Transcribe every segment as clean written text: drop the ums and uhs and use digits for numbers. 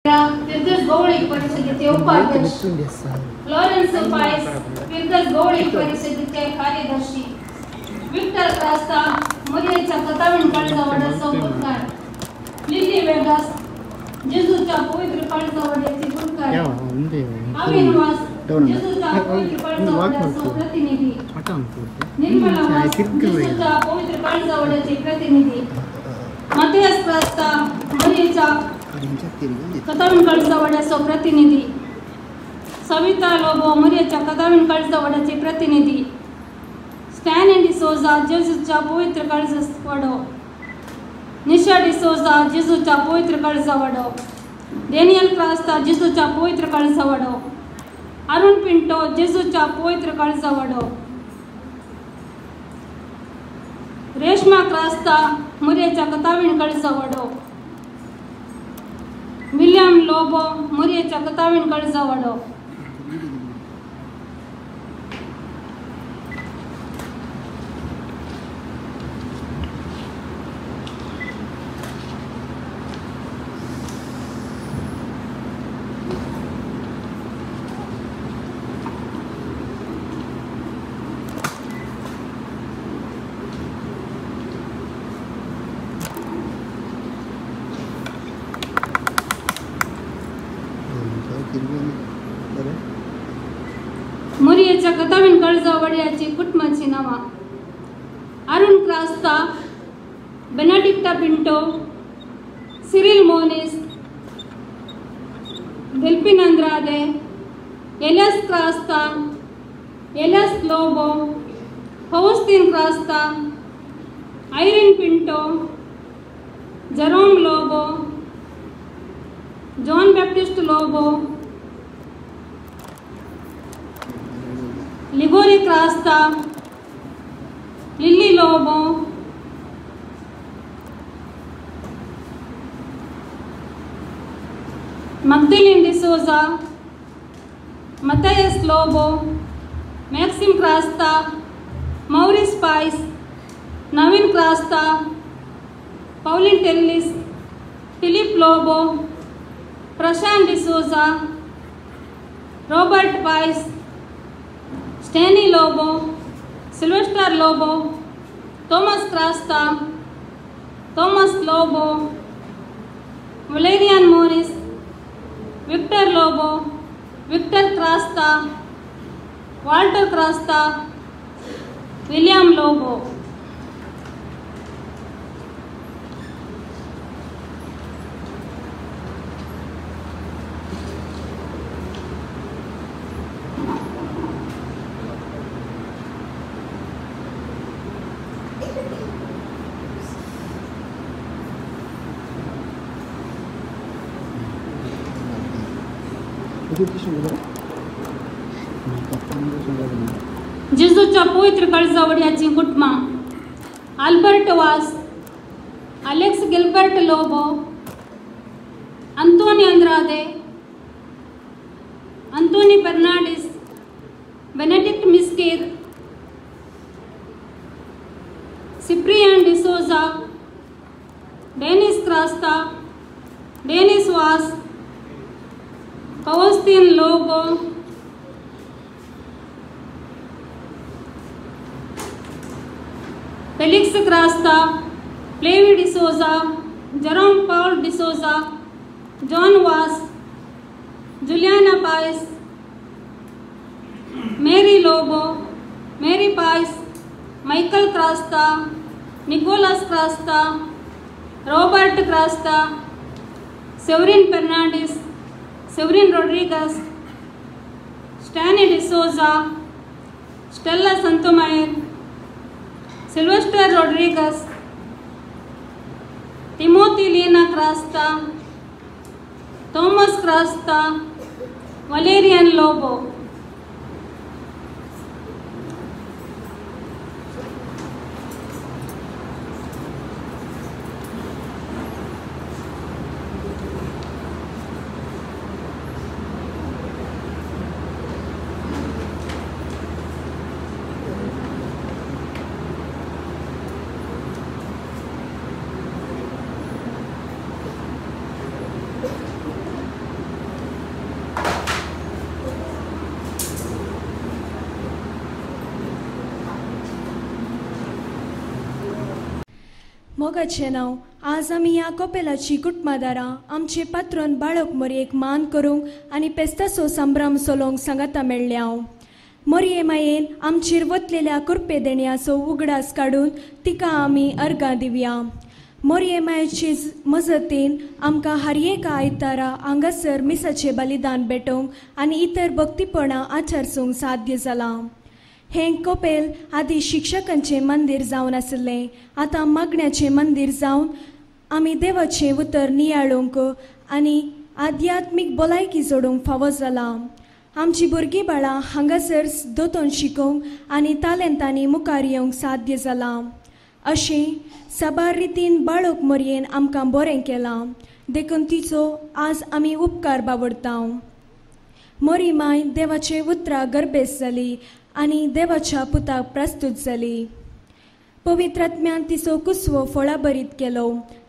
फिरदौस गवळी परिषदेचे उपाध्यक्ष, लॉरेन्स पायस फिरदौस गवळी परिषदेचे कार्यदर्शी, विक्टर क्रास्ता मरियाच्या कतावीन काळजावाडा सौपकार, लिली वेगास जेजूच्या पवित्र काळजावाड्याचे गुणकार, अविनवास जेजूच्या पवित्र काळजावाड्याचे प्रतिनिधी, निर्मला वास जेजूच्या पवित्र काळजावाड्याचे प्रतिनिधी, मतियास क्रास्ता मरियाच्या कतावीन काळजावाड्याचे प्रतिनिधी, सविता लोबो मरियाच्या कतावीन काळजावाड्याचे प्रतिनिधी, स्टॅन एंड डिसोजा जेजूच्या पवित्र काळजावाडो, निशा डिसोजा जेजूच्या पवित्र काळजावाडो, डेनियल क्रास्ता जेजूच्या पवित्र काळजावाडो, अरुण पिंटो जेजूच्या पवित्र काळजावाडो, रेशमा क्रास्ता मरियाच्या कतावीन काळजावाडो, विलियम लोबो मरियाच्या कतावीन काळजावाडो, मरियाच्या कतावीन काळजावाड्याची कुटुंबाची नावा, Arun Crasta, Benedicta Pinto, Cyril Monis, Delphine Andrade, Elias Crasta, Elias Lobo, Faustin Crasta, Irene Pinto, Jerome Lobo, John Baptist Lobo, Ligory Crasta, Lily Lobo, Magdalene D'Souza, Mathias Lobo, Maxim Crasta, Maurice Pais, Naveen Crasta, Pauline Tellis, Philip Lobo, Prashant D'Souza, Robert Pais, Stany Lobo, Sylvester Lobo, Thomas Crasta, Thomas Lobo, Valerian Morris, Victor Lobo, Victor Crasta, Walter Crasta, William Lobo, जेजूच्या पवित्र काळजावाड्याची कुटुंबा, Albert Vas, Alex Gilbert Lobo, Anthony Andrade, Anthony Fernandes, Benedict Miskith, Cyprian D'Souza, Denis Crasta, Denis Vas, Faustin Lobo, Felix Crasta, Flavy D'Souza, Jerome Paul D'Souza, John Vas, Juliana Pais, Mary Lobo, Mary Pais, Michael Crasta, Nicholas Crasta, Robert Crasta, Severin Fernandes, Severin Rodrigues, Stany D'Souza, Stella Santhmayor, Sylvester Rodrigues, Timothy Lina Crasta, Thomas Crasta, Valerian Lobo, मोगाचे नाव आज आमी ह्या कोपेलाची कुटुंबादारां आमचे पात्रोन बाळक मोरयेक मान करूंक आनी पेस्ताचो संभ्रम सोलोवंक सांगाता मेळ्ळे हांव. मोरये मायेन आमचेर वतलेल्या कुरपे देण्याचो उगडास काडून तिका आमी अर्गां दिवया. मोरये मायेचे मजतीन आमकां हर एका आयतारा हांगासर मिसाचें बलिदान भेटोवंक आनी इतर भक्तीपणां आचरसूंक साध्य जालां. हें कोपेल आदी शिक्षकांचें मंदिर जावन आसलें, आतां मागण्याचें मंदिर जावन आमी देवाचें उतर नियाळूंक आनी आध्यात्मीक भलायकी जोडूंक फावो जालां. आमची भुरगीं बाळां हांगासर दोतोन शिकूंक आनी तालेंतांनी मुखार येवंक साध्य जालां. अशें साबार रितीन बाळक मोरयेन आमकां बरें केलां, देखून तिचो आज आमी उपकार बावडटांव. मोरी माय देवाचे उतरां गर्भेस जाली आनी देवाच्या पुताक प्रस्तुत जाली. पवित्रात्म्यान तिचो कुसवो फळाबरीत केलो,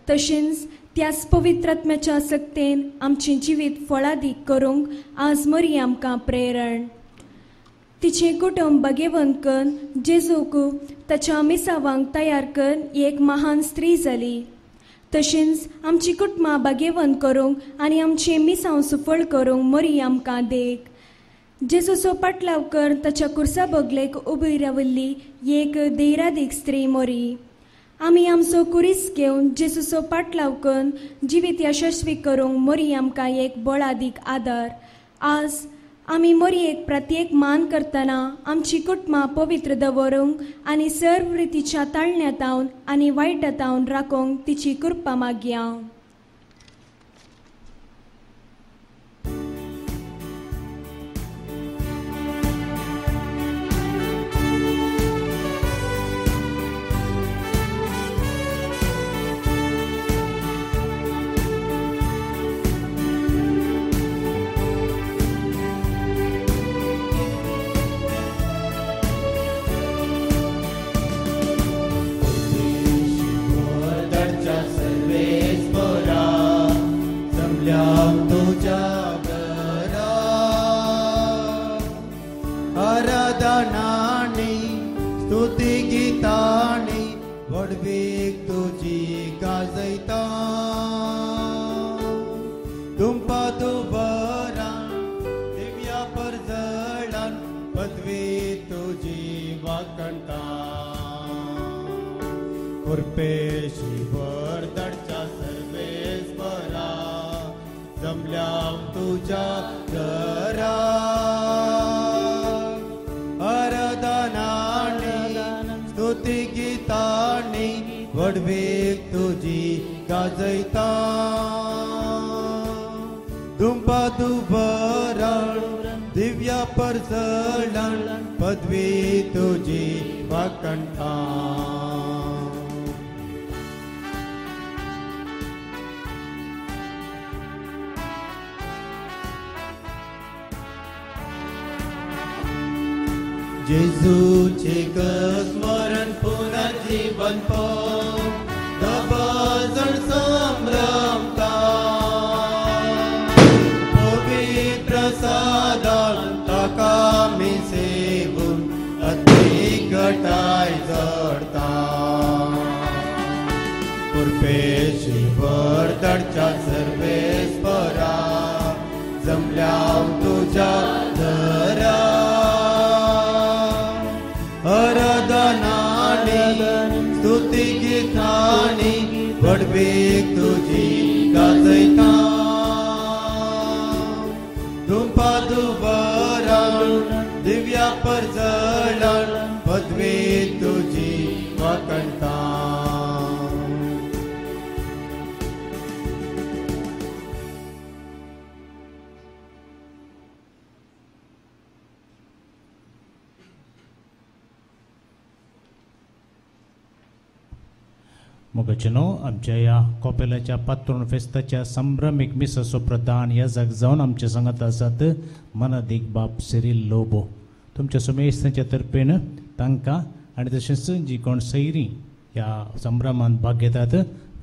तशेंच त्याच पवित्रात्म्याच्या सक्तेन आमचें जिवीत फळादीक करूंक आज मोरी आमकां प्रेरण. तिचें कुटुंब भाग्यवंत करून जेजूक ताच्या मिसावांक तयार करून एक महान स्त्री जाली. तशेंच आमची कुटुंबां भाग्यवंत करूंक आनी आमचें मिसांव सुफळ करूंक मोरी आमकां देख. जेजूचो पाटलाव कर ताच्या कुर्सा बोगलेक उबी राविल्ली एक धैर्यादीक स्त्री मोरी. आमी आमचो कुरीस घेवन जेजूचो पाटलाव करून जिवीत यशस्वी करूंक मोरी आमकां एक बळादीक आदार. आज आमी मोरयेक प्रत्येक मान करतना आमची कुटुंबां पवित्र दवरूंक आनी सर्व रितीच्या ताळण्यातावन आनी वायटातावन राखूंक तिची कृपा मागया. जेजूचे स्मरण पुनर्जीवन दबाजण संभ्रमता पवित्र सादान ताका मी सेवून अति घटाय जडता कृपेची वर्दडच्या सर्वेस्परा जमल्या तुझ्या धरा स्तुती गीतानी वडवीक तुझी गाजयता धुंपा दुबरान दिव्या परजळण पदवी तुझी वाकणता. मोगचनो आमच्या या कोपेलाच्या पात्रोन फेस्ताच्या संभ्रमीक मिसाचो प्रधान ह्या जाग जावन आमचे सांगत आसात मनादीक बाप सिरील लोबो. तुमच्या सुमेस्तांच्या तर्फेन तांकां आनी तशेंच जी कोण सैरी ह्या संभ्रमांत भाग घेतात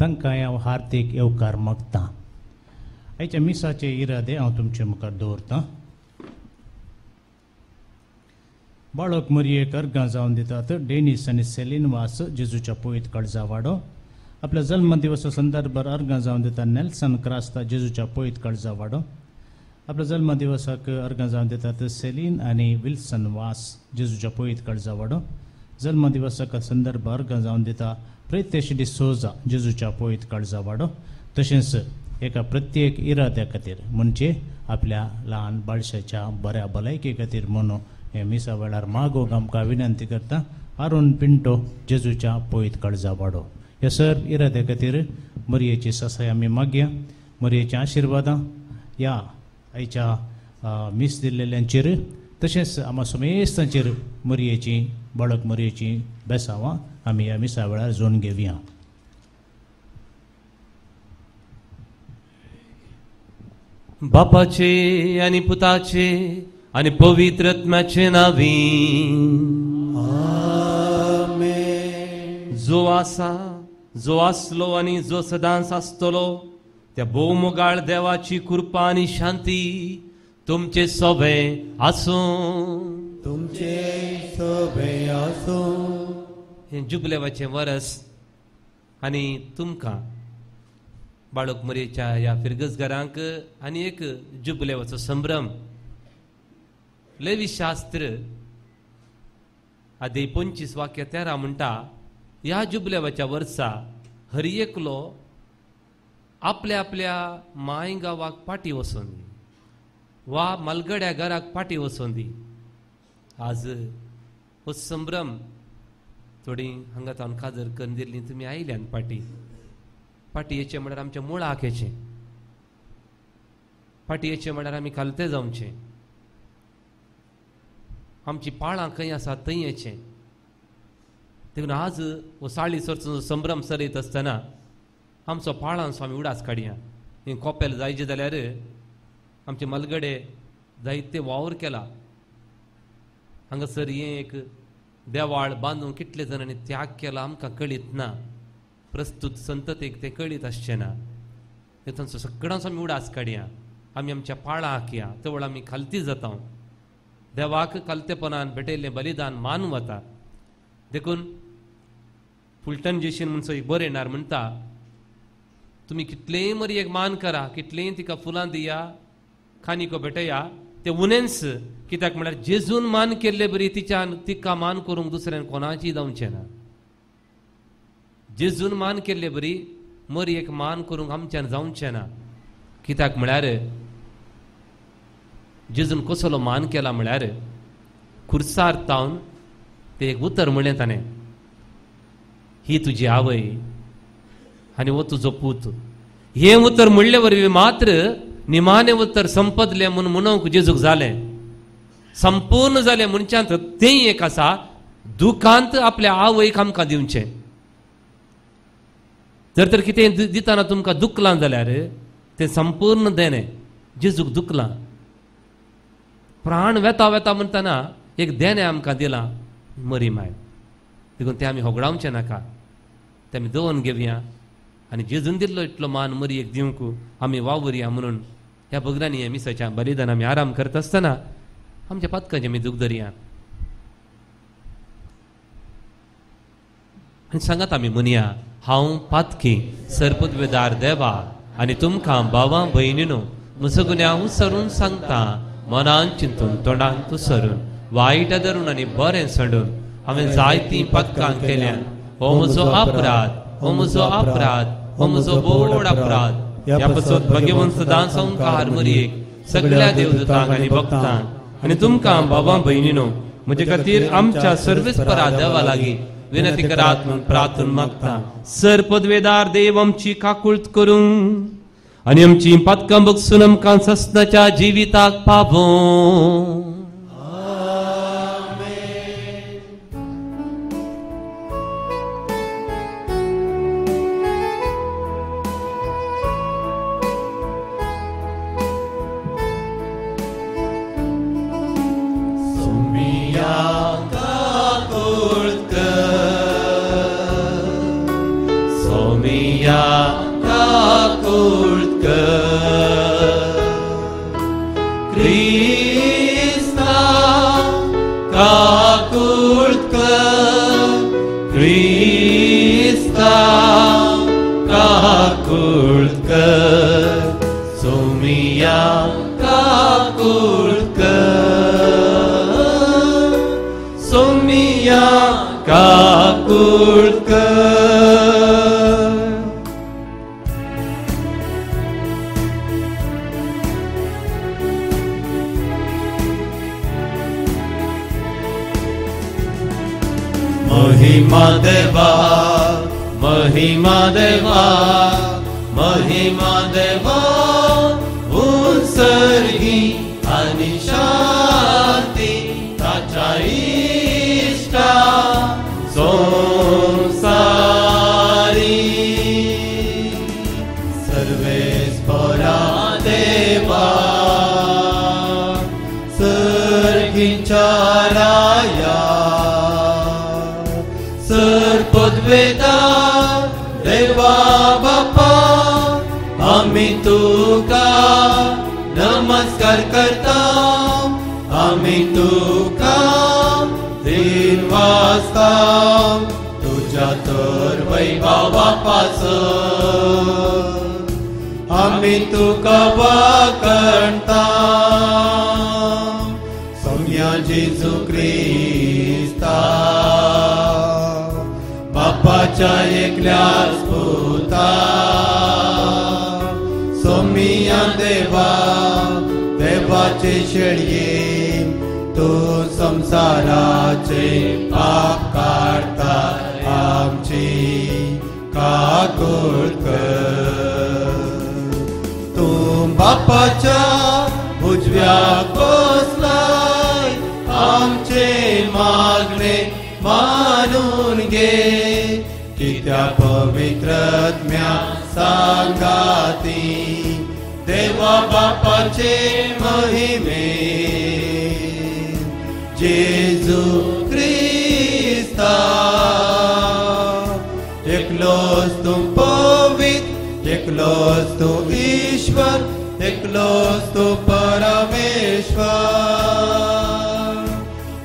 तांकां हांव हार्दिक येवकार मागतां. आयच्या मिसाचे इरादे हांव तुमचे मुखार दवरतां. बाळक मोरयेक अर्गां जावन दितात डेनिस आनी सेलीन वास जेजूच्या पवित्र काळजा वाडो. आपल्या जन्म दिवसा संदर्भात अर्घ जावन दिता नेल्सन क्रास्ता जेजूच्या पयत काळजा वाडो. आपल्या जन्म दिवसाक अर्घ जावन दितात सेलीन आनी विल्सन वास जेजूच्या पयत काळजा वाडो. जन्म दिवसाक संदर्भ अर्घ जावन दिता प्रत्येक सोजा जेजूच्या पयत काळजा वाडो. तशेंच एका प्रत्येक इराद्या खातीर म्हणजे आपल्या ल्हान बाळशाच्या बऱ्या भलायके खातीर म्हणून हे मिसा वेळार मागोग आमकां विनंती करता. आरोन पिंटो जेजूच्या पयत काळजा वाडो. ह्या सर इराद्या खातीर मरयेची ससाय आमी मागया. मरयेच्या आशिर्वादां ह्या आयच्या मीस दिल्लेल्यांचेर तशेंच आम्हा समेस्तांचेर मरयेची बाळक मरयेची बेसांवां आमी ह्या मिसा वेळार जोन घेवया. बापाचे आनी पुताचे आनी पवित्र आत्म्याचे नावी जो आसा जो आसलो आनी जो सदांच आसतलो त्या भोवमोगाळ देवाची कृपा आनी शांती तुमचे सोबे आसूं. तुमचे सोबे आसूं. हे जुबलेवाचें वरस आनी तुमकां बाळक मरयेच्या ह्या फिरगजगारांक आनी एक जुबलेवाचो संभ्रम. लेवी शास्त्र आदे 25 वाक्य 13 म्हणटा ह्या जुबलेवाच्या वर्सा हर एकलो आपल्या आपल्या माय गावाक पाटी वचोन दी वा मलगड्या घराक पाटी वचोन दी. आज हो संभ्रम थोडी हांगा तावन काजर करून दिल्ली तुमी आयल्यान पाटी येचे म्हळ्यार आमच्या मुळाक येचें. पाटी येचें म्हळ्यार आमी खालते जावचें. आमची पाळां खंय आसा थंय येचें. देखून आज हो साळी सर्चो संभ्रम सरयत आसतना आमचो पाळांचो आमी उडास काडया. हें कोपेल जायचे जाल्यार आमचे मलगडे जायते वावर केला. हांगासर हें एक देवाळ बांदूंक कितले जाणांनी त्याग केला आमकां कळीत ना. प्रस्तुत संततेक तें कळीत आसचें ना. तांचो सगळ्यांचो आमी उडास काडया. आमी आमच्या पाळां हाकया. तेवळ आमी खालती जाता. देवाक खालतेपणान भेटयल्लें बलिदान मान वता. देखून फुलटन जेशीन म्हणचो एक बरें येणार म्हणटा तुमी कितलेंय मरयेक मान करा कितलेंय तिका फुलां दिया खानिको भेटया ते उनेंस. कित्याक म्हळ्यार जेजून मान केल्ले बरी तिका मान करूंक दुसऱ्यान कोणाची जावचें ना. जेजून मान केल्ले बरी मरयेक मान करूंक आमच्यान जावचें ना. कित्याक म्हळ्यार जेजून कसलो मान केला म्हळ्यार खुर्सार तावन ते एक उतर म्हणलें ताणें ही तुजी आवय आनी हो तुजो पूत. हें उतर म्हणले वरवीं मात्र निमाणें उतर संपदलें म्हूण म्हणूंक जेजूक जालें. संपूर्ण जालें मनशांत तें एक आसा दुखांत आपल्या आवयक आमकां दिवचें. जर तर कितें दितना तुमकां दुखलां जाल्यार तें संपूर्ण देणें जेजूक दुखलां. प्राण वेता वेता म्हणटना एक देणें आमकां दिलां मरी माय. देखून तें आमी होगडावचें नाका. तें आमी दवरून घेवया आनी जेजून दिल्लो इतलो मान मरयेक दिवंक आमी वावुरया म्हणून ह्या भगरांनी हे मिसाच्या बलिदान आमी आराम करता आसतना आमच्या पातकाचें आमी दूख धरया. आनी सांगात आमी म्हणया हांव पातकी सरपदवेदार देवा आनी तुमकां भावां भयणीनो म्हजो गुन्यांव उसरून सांगता. मनान चिंतून तोंडांत उसरून वायट धरून आनी बरें सोडून हांवें जायतीं पथकां केल्यान हो म्हजो अपराध हो म्हजो अपराध हो म्हजो बोड अपराध. ह्या पासत भगवंत सदां संकार मरयेक सगळ्या देवदूतांक आनी भक्तांक आनी तुमकां भावां भयणीनो म्हजे खातीर आमच्या सर्वेस्परा देवा लागीं विनंती करात म्हूण प्रार्थून मागता. सर पदवेदार देव आमची काकुळट करूं आनी आमची पातकां बगसून आमकां ससनाच्या जिविताक पावों. सोमिया काकुळकर, सोमिया काकुळकर. महिमा देवा, महिमा देवा, महिमा देवा, उत्सर्गी आणि शांती ताच्या इष्टा संसारी. सर्वेस्परा देवा, सर्गींच्या राया, सर्पद्वेदार देवा बापा, आम्ही तुका नमस्कार करता, आम्ही तुका दिन वाजता, तुझ्या तर वैभवापासून आम्ही तुका वाकणता. सौम्या जेजू ख्रिस्ता, बापाच्या एकल्याच पुता, सोमिया देवा, देवाचे शेळये, तू संसाराचे पाप काढता आमची काकुळकर. तू बापाच्या उजव्या बसलाय, आमचे मागणे मानून घे, की त्या पवित्रत्म्या सांगाती देवा बापाचे महिमे. जेजू ख्रिस्ता, एकलोच तू पवित्र, एकलोच तू ईश्वर, एकलोच तू परमेश्वर.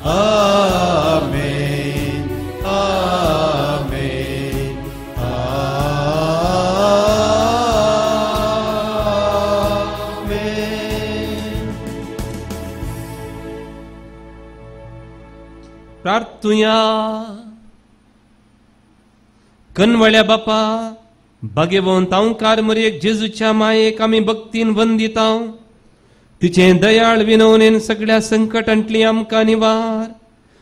आमेन, आमेन, आमेन. प्रार्थुया. कनवळ्या बापा, भाग्यवंतांकार मरेक जेजूच्या मायेक आम्ही भक्तीन वंदितां. तिचे दयाळ विनवणेन सगळ्या संकटांतली आमकां निवार,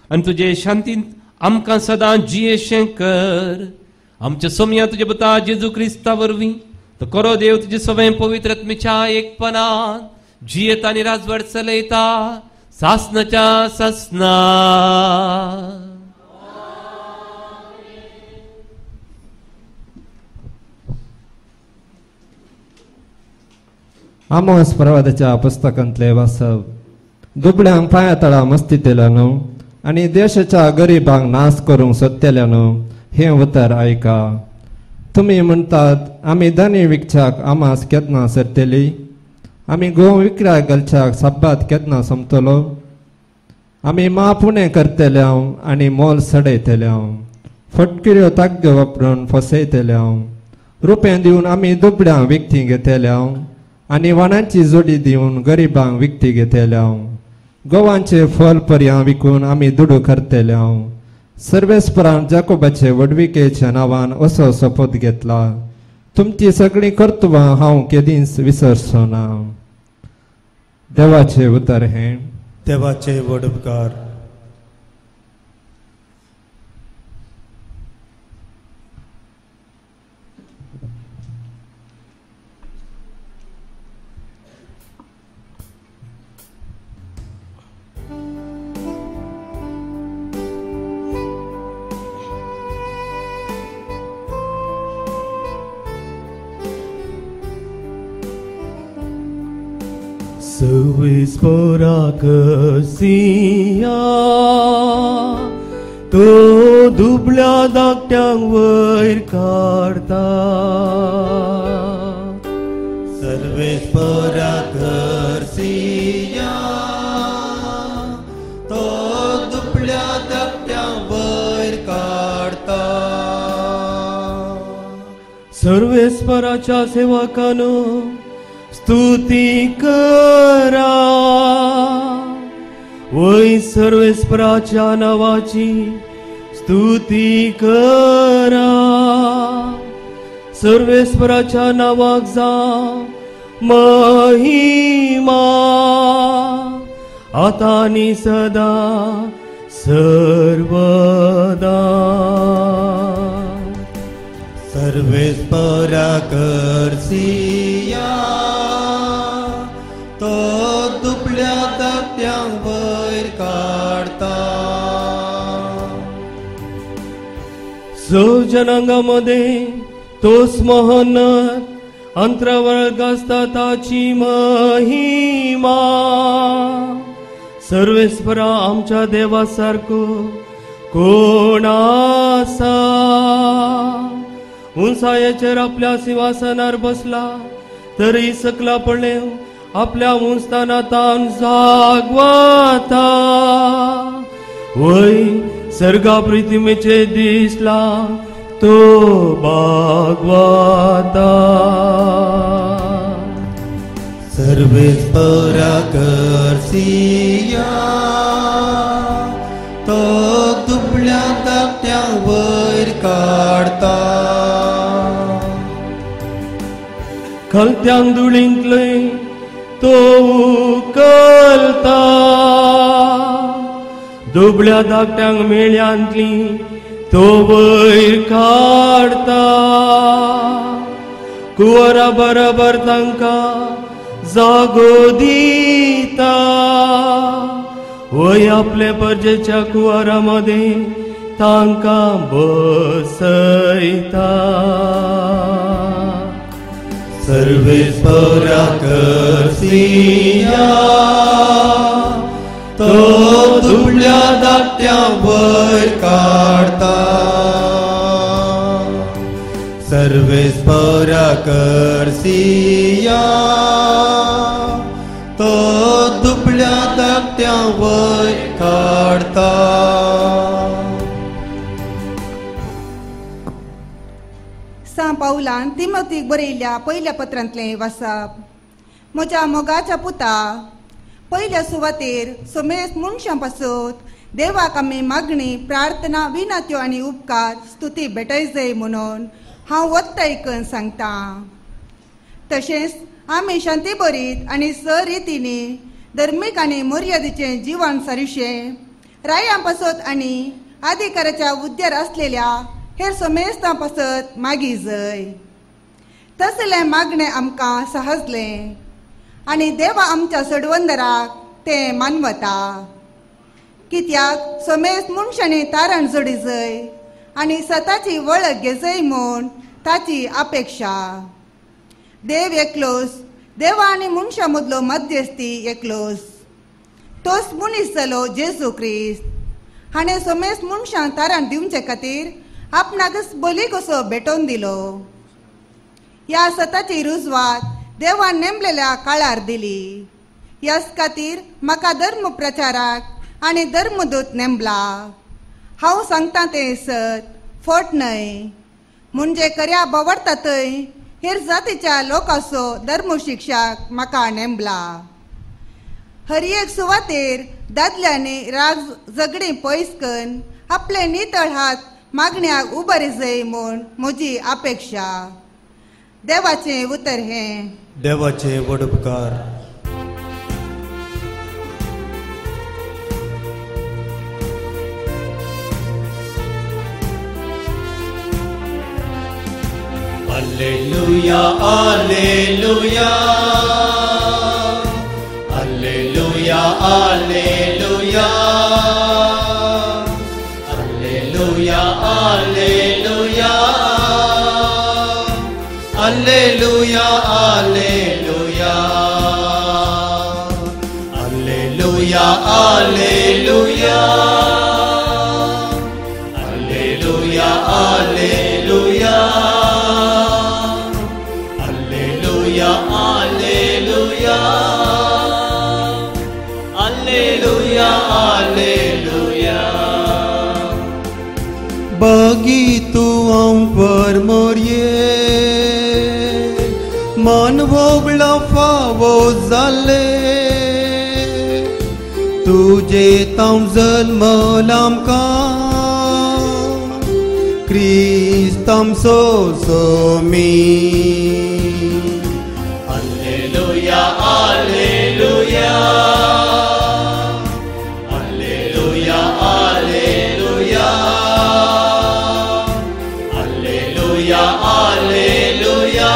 आनी तुजे शांतीन आमकां सदां जियेशें कर. आमच्या सोम्या तुजे पुता जेजू क्रिस्ता वरवीं तो करो देव तुजे सगळे पवित्र आत्मेच्या एकपणान जियेत आनी राजवट चलयता सासनाच्या सासना. आमोस प्रवादाच्या पुस्तकांतले वाचप. दुबळ्यांक पांया तळा मस्तितेल्यानो आनी देशाच्या गरिबांक नाश करूंक सोदतेल्यानो हें उतर आयका. तुमी म्हणटात आमी दानी विकच्याक आमास केन्ना सरतली, आमी गोव विकराय घालच्याक सब्बात केन्ना सोंपतलो. आमी मापुणे करतल्या आनी मोल सडयतल्या, फटकिऱ्यो ताग्यो वापरून फसयतल्या. रुपें दिवन आमी दुबळ्यांक विकती घेतल्या आनी वाणांची जोडी दिवन गरिबांक विकती घेतल्या. गोवांचे फल पर्यां विकून आमी दुडू करतल्या. सर्वेस्परान जाकोबाचे वडविकेच्या नांवान असो शपथ घेतला. तुमची सगळीं कर्तुवां हांव केदींच विसरचो ना. देवाचे उतर हें. देवाचे वडपकार. सर्वेस्परा कसिया तो दुबळ्या धाकट्यांक वयर काढता. सर्वेस्परा कसिया तो दुबळ्या धाकट्यांक वयर काढता. सर्वेस्पराच्या सेवकांनो स्तुती करा. वै सर्वेस्पराच्या नावाची स्तुती करा. सर्वेस्पराच्या नावाक जा महिमा आता आणि सदा सर्वदा. सर्वेस्परा करसिया तो दुबळ्या धाकट्यांक वयर काढता. जनांगामध्ये तोच मोहनत अंतरावर असता ताची महिमा. सर्वेस्परा आमच्या देवासारखो कोण आसा. उंचायेचेर आपल्या सिंहासनार बसला तरी सकला पडले आपल्या उंचस्थानांतान जागवाता. वय सर्गा प्रिथिमेचे दिसला तो भागवाता. सर्वेस्परा करसिया तो दुबळ्या धाकट्यांक वयर काढता. खलत्यांक धुळींतले तो उकलता. दुबळ्या धाकट्यांक मेळ्यांतली तो वयर काढता. कुंवरा बरोबर तांकां जागो दिता. वय आपले परजेच्या कुंवरामध्ये तांकां बसयता. सर्वेस्परा करसिया तो दुबळ्या धाकट्यांक वयर काढता. सर्वेस्परा करसिया तो दुबळ्या धाकट्यांक वयर काढता. सा पावलान तिमोथीक बरयल्ल्या पयल्या पत्रांतलें वाचप. म्हज्या मोगाच्या पुता, पयल्या सुवातेर समेस्त मनशां पासत देवाक आमी मागणी प्रार्थना विनत्यो आनी उपकार स्तुती भेटय जाय म्हणून हांव वत्ता आयकून सांगता. तशेंच आमी शांती बरीत आनी सरितीनी धर्मीक आनी मर्यादेचें जिवन सारिशें रायां पासत आनी अधिकाराच्या हुद्द्यार आसलेल्या हेर समेस्तां पासत मागी जाय. तसलें मागणें आमकां सहजलें आनी देवा आमच्या सडवंदराक तें मानवता. कित्याक समेस्त मनशांनी तारण जोडी जाय आनी स्वताची वळख घेजय म्हूण ताची अपेक्षा. देव एकलोच, देवा आनी मनशां मदलो मध्यस्थी एकलोच. तोच मनीस जालो जेजू क्रिस्त. हाणें समेस्त मनशांक तारण दिवचे खातीर आपणाकच बली कसो भेटोवन दिलो. ह्या सताची रुजवात देवान नेमलेल्या काळार दिली. ह्याच खातीर म्हाका धर्म प्रचाराक आनी धर्मदूत नेमला. हांव सांगता तें सत, फट न्हय. म्हणजे खऱ्या बावडटा थंय हेर जातीच्या लोकांचो धर्मशिक्षाक म्हाका नेमला. हर एक सुवातेर दादल्यांनी राग झगडीं पयस करून आपले नितळ हात मागण्याक उबारी जाय म्हूण म्हजी अपेक्षा. देवाचें उतर हें. देवाचे वडपकार. Alleluia, alleluia, alleluia, alleluia, alleluia, alleluia, alleluia, alleluia, alleluia, alleluia, alleluia, alleluia. Alleluia, alleluia. Begitu ang permorie, manwog la fa वो जाले तुझे ताम जल्मला आमकां क्रिस्ताम Somi Alleluia, alleluia. Alleluia, alleluia. Alleluia, alleluia.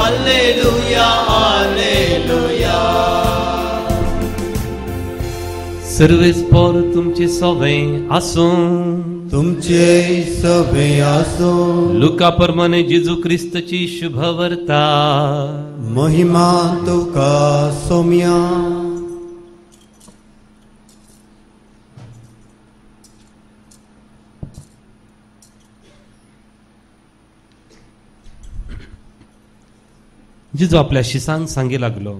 Alleluia, alleluia. सर्वेस्पर तुमचे सवे आसूं तुमचे सभे आसो लुका प्रमाणे जेजू ख्रिस्ताची शुभ वार्ता महिमा तुका सोम्या जेजू आपल्या शिसांक सांगे लागलो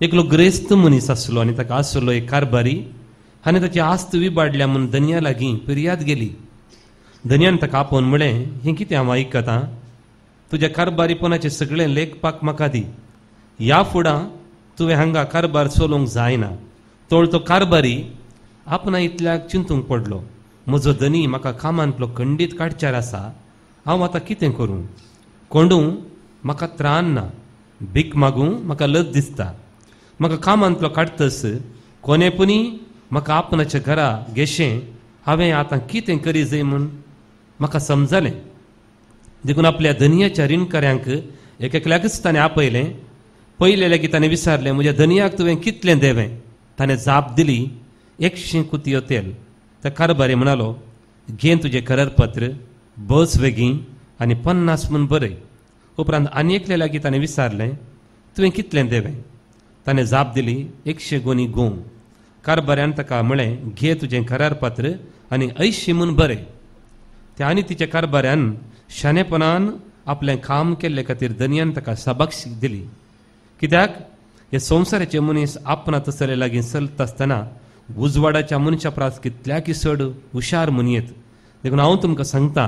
एकलो ग्रेस्त मनीस आसलो आनी ताका आसलो एक कारभारी आनी ताची आस्त विबाडल्या म्हूण धन्या लागीं फिर्याद गेली धन्यान ताका आपोवन म्हळें हें कितें हांव आयकतां तुज्या कारबारीपणाचे सगळें लेखपाक म्हाका दी ह्या फुडां तुवें हांगा कारबार चलोवंक जायना तो कारबारी आपणा इतल्याक चिंतूंक पडलो म्हजो धनी म्हाका कामांतलो खंडीत काडच्यार आसा हांव आतां कितें करूं कोंडूं म्हाका त्राण ना भीक मागूं म्हाका लज दिसता म्हाका कामांतलो काडटस कोणेपणी म्हाका आपणाच्या घरा गेशें हांवें आतां कितें करी जाय म्हूण म्हाका समजलें देखून आपल्या धनयाच्या रिणकाऱ्यांक एकल्याकच ताणें आपयलें पयले लेगीत ताणें विचारलें म्हज्या धनयाक तुवें कितलें देवें ताणें जाप दिली 100 कुतयो तेल त्या कारबारी म्हणालो घे तुजें करारपत्र बस बेगीन आनी 50 म्हूण बरय उपरांत आनी एकल्या लागीं ताणें विचारलें तुवें कितलें देवें ताणें जाप दिली 100 गोनी गूं कारबाऱ्यान ताका म्हळें घे तुजें करारपत्र आनी 80 म्हूण बरय त्या आनी तिच्या कारबाऱ्यान शाणेपणान आपलें काम केल्ले खातीर धनयान ताका शाबासकी दिली कित्याक हे संवसाराचे मनीस आपणा तसले लागीं चलता आसतना उजवाडाच्या मनशा परस कितल्याकी चड हुशार मनयेत देखून हांव तुमकां सांगता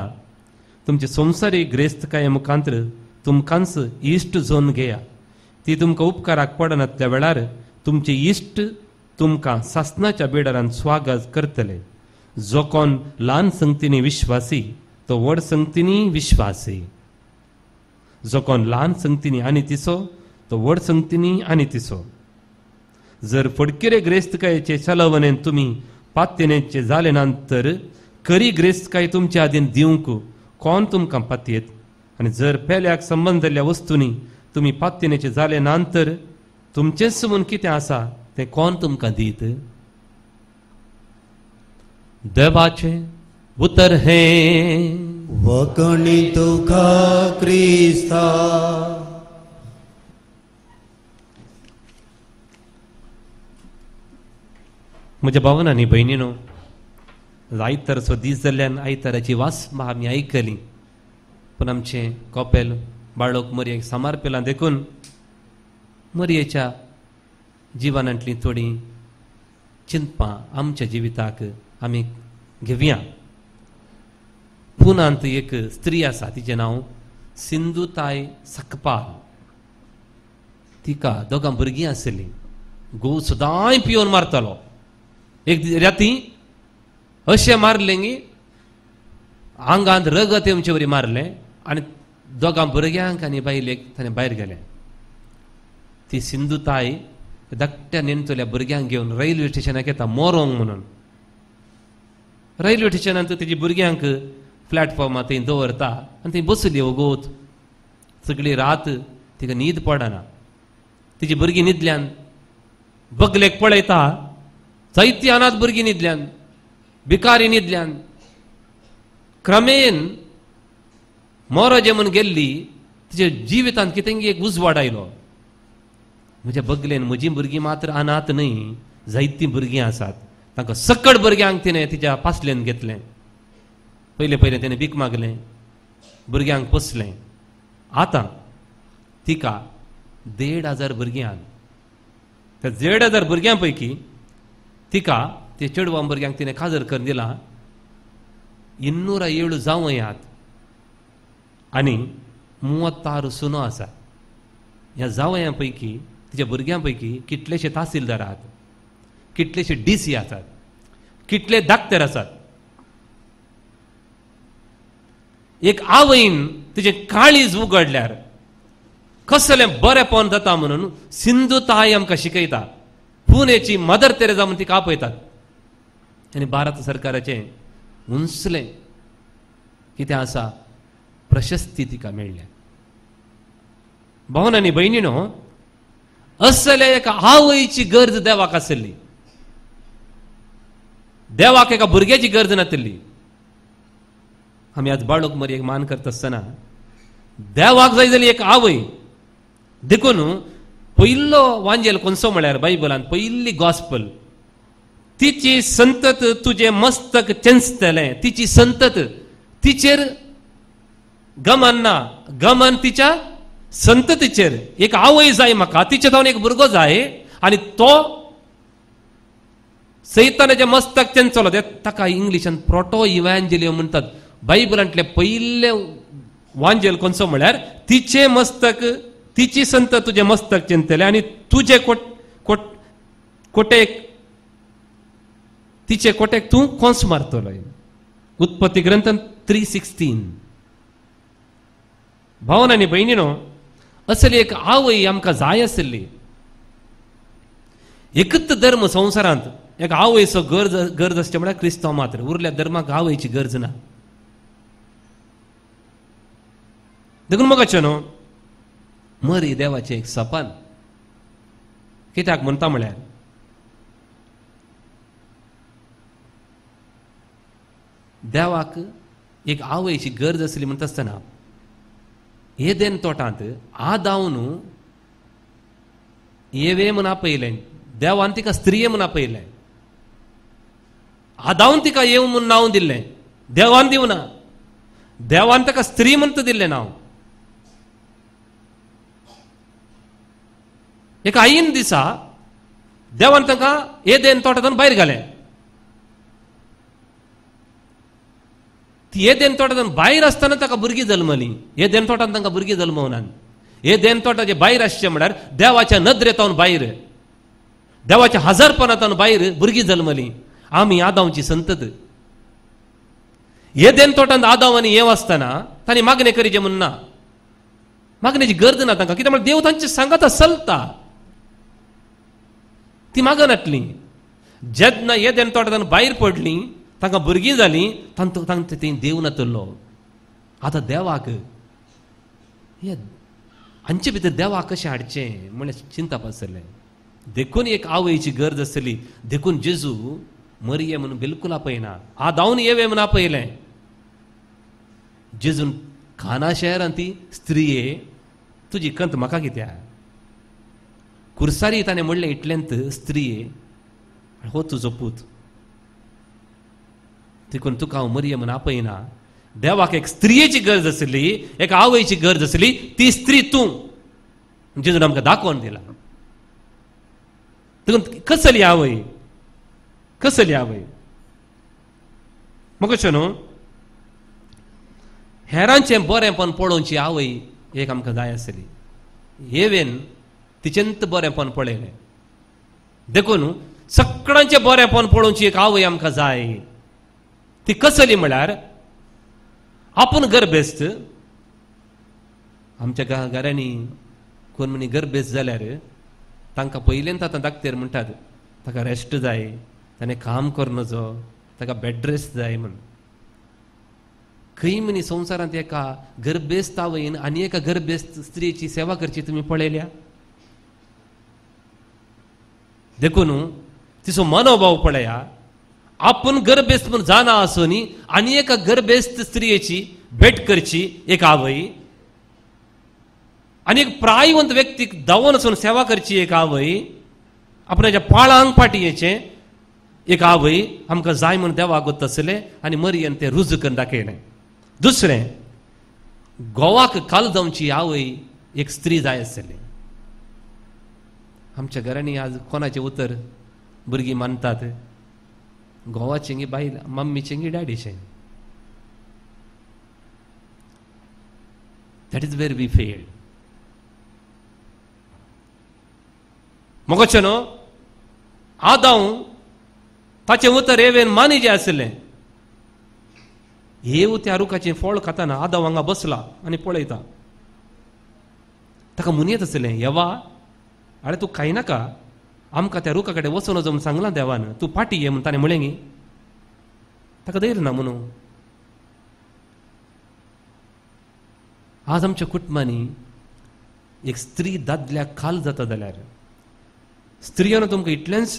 तुमचे संवसारीक ग्रेस्तकाये मुखांतर तुमकांच इश्ट जोन घेया ती तुमकां उपकाराक पडनातल्या वेळार तुमचे इश्ट तुमकां सासणाच्या बेडारान स्वागत करतले जो कोण ल्हान संगतींनी विश्वासी तो व्हड संगतींनी विश्वासी जो कोण ल्हान संगतींनी आनी तिसो तो व्हड संगतींनी आनी तिसो जर फडकिरे ग्रेस्तकायेचे चलवणेन तुमी पात्यनेचे जाले नंतर खरी ग्रेस्तकाय तुमच्या आदीन दिवंक कोण तुमकां पातयेत आनी जर पेल्याक संबंद जाल्ल्या वस्तूंनी तुमी पात्यनेचे जाले नंतर तुमचेच म्हूण कितें आसा तें कोण तुमकां दीत देवाचे उतर हे वकणी तुका क्रिस्ता म्हज्या भावनांनी भयणीनो आयतारचो दीस जाल्ल्यान आयताराची वास आमी आयकली पूण आमचे कॉपेल बाळोक मरयेक समारपेलां देखून मरयेच्या जिवनांतली थोडी चिंतपां आमच्या जिविताक आमी घेवया पुनांत एक स्त्री आसा तिचें नांव सिंधुताय सकपाल तिका 2 भुरगीं आसलीं घोव सदांय पियोन मारतालो एक राती अशें मारलें की आंगांत रगत येवचे वरी मारलें आनी 2 भुरग्यांक आनी बायलेक ताणें भायर गेलें ती सिंधुताय धाकट्या नेणतल्या भुरग्यांक घेवन रेल्वे स्टेशनाक येता मोरोंक म्हणून रेल्वे स्टेशनांत तेजी भुरग्यांक प्लॅटफॉर्मार थंय दवरता आनी थंय बसली वगोत सगळी रात तिका न्हीद पडना तिची भुरगीं न्हिदल्यान बगलेक पळयता जायती अनाथ भुरगीं न्हिदल्यान भिकारी न्हिदल्यान क्रमेन मोरजे म्हूण गेल्ली तिच्या जिवितांत कितें एक उजवाड आयलो म्हज्या बगलेन म्हजी भुरगीं मात्र अनाथ न्हय जायतीं भुरगीं आसात तांकां सकट भुरग्यांक तिणें तिच्या पासलेन घेतलें पयलें तिणें भीक मागलें भुरग्यांक पोसलें आतां तिका 1,500 भुरग्यांक त्या 1,500 भुरग्यां पैकी तिका ते चेडवां भुरग्यांक तिणें खाजर करून दिलां 207 जावंयात आनी 36 सुनो आसा ह्या जावयांपैकी तिच्या भुरग्यांपैकी कितलेशे तहसीलदार आहात, कितलेशे DC आसात, कितले दाक्तर आसात. एक आवयन तिचे काळीज उगडल्यार कसलें बरेंपण जाता म्हणून सिंधुताई आमकां शिकयता. पुणेची मदर तेरेसा म्हणून तिका आपयतात. आनी भारत सरकाराचें उंचलें कितें आसा प्रशस्ती तिका मेळ्ळ्या. भावन आनी भयणीनो, असले एका आवयची गरज देवाक आसली. देवाक एका भुरग्याची गरज नासली. आमी आज बाळूक मरयेक मान करता आसतना देवाक जाय जाली एक आवय. देखून पयलो वांजेल कोणसो म्हळ्यार बायबलांत पयली गॉस्पल, तिची संतत तुजे मस्तक चेंचतलें. तिची संतत, तिचेर गमन ना, गमन तिच्या संततीचेर. एक आवय जाय म्हाका, तिचे जावन एक भुरगो जाय, आनी तो सैतानाचें मस्तक चेंचलो. ताका इंग्लिशान प्रोटो इव्हँजेलियम म्हणटात. बायबलांतले पयले वांजेल कोणसो म्हळ्यार तिचे मस्तक, तिची संत तुजे मस्तक चिंतले आनी तुजे कोटेक, तिचे कोटेक तूं कोंस मारतलो. उत्पत्ती ग्रंथ 3:16. भावन आनी भयणीनो, असली एक आवय आमकां जाय आसली. एकच धर्म संवसारांत एक आवयचो गरज आसचे म्हळ्यार क्रिस्तांव मात्र. उरल्या धर्माक आवयची गरज ना. देखून मगाचे न्हू, मरी देवाचें एक सपन. कित्याक म्हणटा म्हळ्यार देवाक एक आवयची गरज आसली म्हणटा आसतना एदेन तोटांत आदावन येवे म्हूण आपयलें. देवान तिका स्त्रिये म्हूण आपयलें. आदावन तिका येव म्हूण नांव दिल्लें. देवान दिवना, देवान ताका स्त्री म्हणटा दिल्लें नांव. एका आईन दिसा देवान ताका एदेन तोटांतून भायर घालें. ती एदेन तोटांतून भायर आसतना ताका भुरगीं जल्मलीं. एदेन तोटांत तांकां भुरगीं जल्मवनात. एदेन तोटाचे भायर आसचें म्हळ्यार देवाच्या नदरेतावन भायर, देवाच्या हजारपणांतावन भायर भुरगीं जल्मलीं. आमी आदावची संतत. एदेन तोटांत आदाव आनी येव आसतना तांणी मागणें करीचें म्हूण ना. मागणेची गरज ना तांकां. कित्याक म्हळ्यार देव तांचे सांगाता चलता. ती मागनातलीं. जेन्ना एदेन तोटांतल्यान भायर पडलीं, तांकां भुरगीं जालीं, तांकां तें देव नातलो. आतां देवाक हांचे भितर देवाक कशें हाडचें म्हण चिंतप आसलें. देखून एक आवयची गरज आसली. देखून जेजू मरिये म्हणून बिलकूल आपयना, आदावन येवे म्हणून आपयलें. जेजून खाना शहरांत ती स्त्रिये तुजी कंत म्हाका कित्याक? कुर्सारी ताणें म्हणलें इतल्यांत स्त्रिये हो तुजो पूत. देखून तुका हांव मरिये म्हणून आपयना. देवाक एक स्त्रियेची गरज आसली, एक आवयची गरज आसली. ती स्त्री तूं. जेजून आमकां दाखोवन दिला. देखून कसली आवय, कसली आवय. म्हाका अशें न्हू, हेरांचें बरेंपण पळोवची आवय एक आमकां जाय आसली. हेवेन तिचेंत बरेंपण पळयलें. देखून सगळ्यांचें बरेंपण पळोवची एक आवय आमकां जाय. ती कसली म्हळ्यार आपूण गर्भेस्त. आमच्या घरांनी कोण मनी गर्भेस्त जाल्यार तांकां पयलेंत आतां दाखतेर म्हणटात ताका रेस्ट जाय, ताणें काम करनजो, ताका बेड रेस्ट जाय म्हूण. खंय मनी संवसारांत एका गर्भेस्त आवयन आनी एका गर्भेस्त स्त्रीची सेवा करची तुमी पळयल्या? देखून तिचो मनोभाव पळया. आपूण गर्भेस्त म्हूण जाना आसुनी आनी एका गर्भेस्त स्त्रियेची भेट करची एक आवय, आनी एक प्रायवंत व्यक्तीक धांवून वचून सेवा करची एक आवय, आपणाच्या पाळांक पाटयेचें एक आवय आमकां जाय म्हूण देवाक गोत आसलें. आनी मरियन तें रुजू करून दाखयलें. दुसरें, गोवाक काल जावची आवय एक स्त्री जाय आसली. आमच्या घरांनी आज कोणाचें उतर भुरगीं मानतात, घोवाचें गी बायल, मम्मीचें गी डॅडीचें. That is where we failed. मोगोचे न्हू आदाव ताचें उतर हेवेन मानी जें आसलें हे त्या रुखाचें फळ खाताना आदाव हांगा बसला आनी पळयता. ताका म्हूण येत आसलें येवा अरे तूं खायनाका आमकां त्या रुखा कडेन वचून वचून सांगलां देवान तूं पाटी ये म्हूण ताणें म्हळें गी. ताका धैर्य ना म्हणून. आज आमच्या कुटुंबांनी एक स्त्री दादल्याक खाल जाता जाल्यार स्त्रियान तुमकां इतलेंच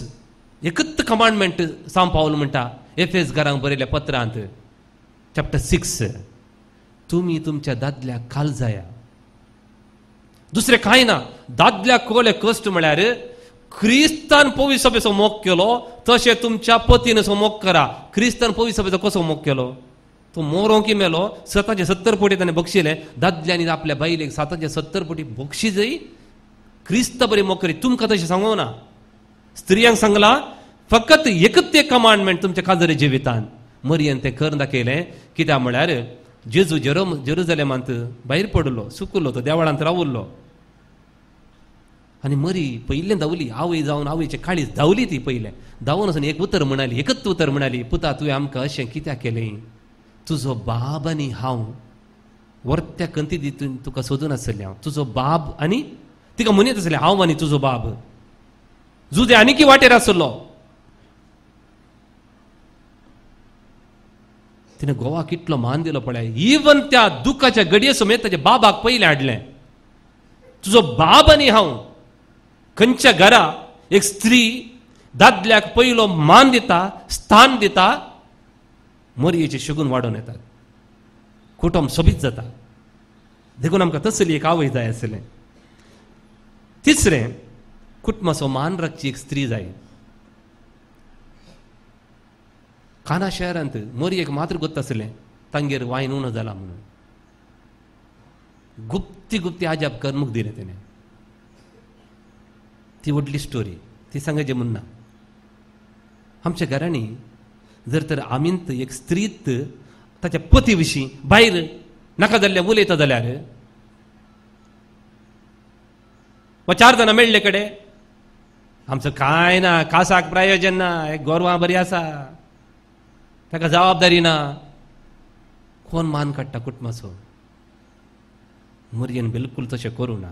एकच कमांडमेंट सांग पावल म्हणटा एफेस घरांक बरयल्या पत्रांत चॅप्टर 6 तुमी तुमच्या दादल्याक खाल जाया. दुसरें कांय ना. दादल्याक कोले कश्ट म्हळ्यार क्रिस्तान पवित्र सभेचो मोग केलो तशें तुमच्या पतीन मोग करा. क्रिस्तान पवित्र सभेचो कसो मोग केलो? तो मोरोंकी मेलो 770 पोटी ताणें बक्षिले. दादल्यांनी आपल्या बायलेक 770 पोटी बक्षिजय क्रिस्त बरी मोग करी. तुमकां तशें सांगो ना. स्त्रियांक सांगला फकत एकच एक कमांडमेंट तुमच्या काजरे जिवितान. मरियन तें कर दाखयलें. कित्याक म्हळ्यार जेजू जेरुसलेमांत भायर पडलो सुकलो तो देवळांत रावुल्लो आनी मरी पयलें धांवली आवय जावन आवयचे काळीज धांवली ती पयलें धांवून वचून एक उतर म्हणाली एकच उतर म्हणाली पुता तुवें आमकां अशें कित्याक केलें तुजो बाब आनी हांव वर्त्या कंती दितून तुका सोदून आसलें हांव तुजो बाब आनी तिका म्हणीत आसलें हांव आनी तुजो बाब जुदे आनीकी वाटेर आसलो तिने गोवा कितलो मान दिलो पळय इवन त्या दुखाच्या घडये समेत ताच्या बाबाक पयलें हाडलें तुजो बाब आनी हांव खंयच्या घरा एक स्त्री दादल्याक पयलो मान दिता स्थान दिता मरयेचे शगून वाडोवन येतात कुटुंब सोबीत जाता देखून आमकां तसली एक आवय जाय आसलें तिसरें कुटुंबाचो मान राखची एक स्त्री जाय काना शहरांत मोरयेक मात्र गोत्त आसलें तांगेर वायन उणो जाला म्हणून गुप्ती गुप्ती आजाब कर्मूक दिलें तेणें ती व्हडली स्टोरी ती सांगायची म्हूण ना आमच्या घरांनी जर तर आमींत एक स्त्रीत ताच्या पती विशीं भायर नाका जाल्लें उलयता जाल्यार वा 4 जाणां मेळ्ळे कडेन आमचो कांय ना कासाक प्रयोजन ना एक गोरवां बरी आसा ताका जबाबदारी ना कोण मान काडटा कुटुंबाचो मरयेन बिलकुल तशें करूं ना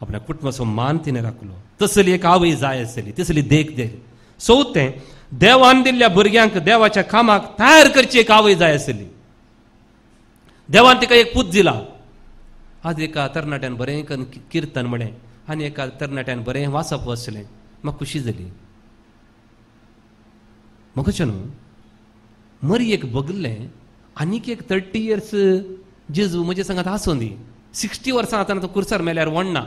आपल्या कुटुंबाचो मान तिणें राखलो तसली एक आवय जाय आसली तसली देख दे चवथें देवान दिल्ल्या भुरग्यांक देवाच्या कामाक तयार करची एक आवय जाय आसली देवान तिका एक पूत दिला आज एका तरणाट्यान बरें किर्तन म्हळें आनी एका तरणाट्यान बरें वाचप वचलें म्हाका खुशी जाली म्हाका न्हू मरी एक बगल्लें आनीक एक 30 years जेजू म्हजे सांगात आसूं दी 60 वर्सां आतां तो कुर्सार मेल्यार वडना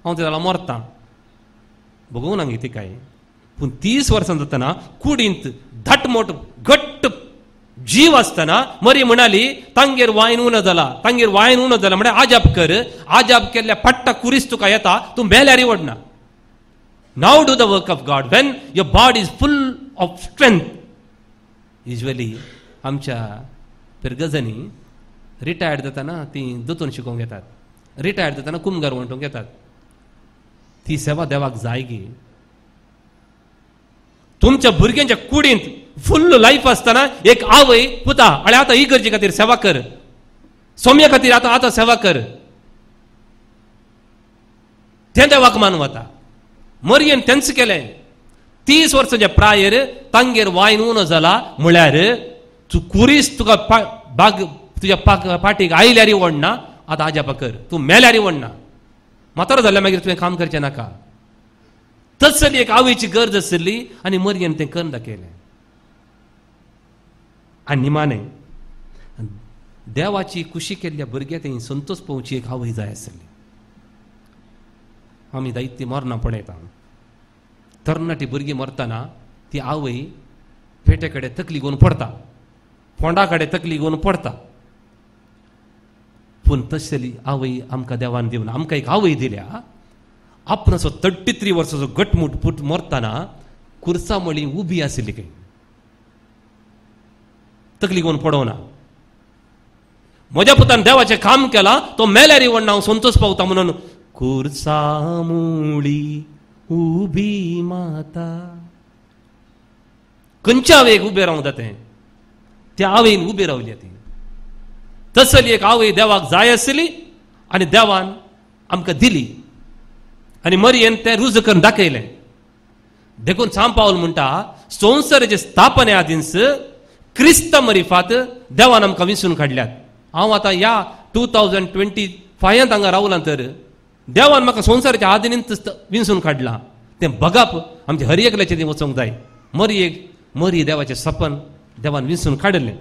हांव ते जाल्यार मरतां बगूंक ना ती काय पूण 30 वर्सां जातना कुडींत धटमोट घट्ट जीव आसतना मरी म्हणाली तांगेर वायन उणो जाला तांगेर वायन उणो जाला म्हणजे आजाब कर आजाब केल्ल्या पट्टा कुरीस तुका येता तूं मेल्यार वडना नाव do the work of God when your body is full of strength usually आमच्या पिरगजांनी रिटायर्ड जाताना ती दोतोन शिकोवंक येतात रिटायर्ड जाताना कुमगार वंटूंक येतात ती सेवा देवाक जाय गी तुमच्या भुरग्यांच्या कुडींत फुल्ल लाईफ आसतना एक आवय पुता अळे आतां इगर्जे खातीर सेवा कर सोम्या खातीर आतां सेवा कर तें देवाक मान वता मरयेन तेंच केलें 30 वर्सांच्या प्रायर तांगेर वायन उणो जाला म्हळ्यार तूं कुरीस तुका बाग तुज्या पाटीक आयल्यार वडना आतां आजापा कर तूं मेल्यार वडना म्हातारो जाल्यार मागीर तुवें काम करचें नाका तसली एक आवयची गरज आसली आनी मरयेन तें करून दाखयलें आनी निमाणें देवाची खुशी केल्ल्या भुरग्या थंय संतोष पोवची एक आवय जाय आसली आमी जायतीं मरणां पळयता तरणाटी भुरगीं मरतना ती आवय पेटे कडेन तकली घेवन पडटा फोंडा कडेन तकली घेवन पडटा पूण तसली आवय आमकां देवान दिवन आमकां एक आवय दिल्या आपण असो 33 वर्साचो घटमूट पूत मरतना कुर्सा मळी उबी आसली खंय तकली घेवन पडोवना म्हज्या पुतान देवाचें काम केलां तो मेल्यार वडना हांव संतोष पावता म्हणून कुर्सा मुळी जाता. खंयच्या हांवें उबें रावंक जातें त्या आवयन उबी रावली ती. तसली एक आवय देवाक जाय आसली आनी देवान आमकां दिली आनी मरियेन तें रुजू करून दाखयलें. देखून सांत पावल म्हणटा संवसाराचे स्थापने आदींस क्रिस्त मरिफात देवान आमकां विंसून काडल्यात. हांव आतां ह्या 2025 हांगा रावलां तर देवान म्हाका संवसाराच्या आदींच विंसून काडलां. तें बघप आमचे हर एकल्याचें ती वचोंक जाय. मरी देवाचें सपन देवान विंसून काडलें.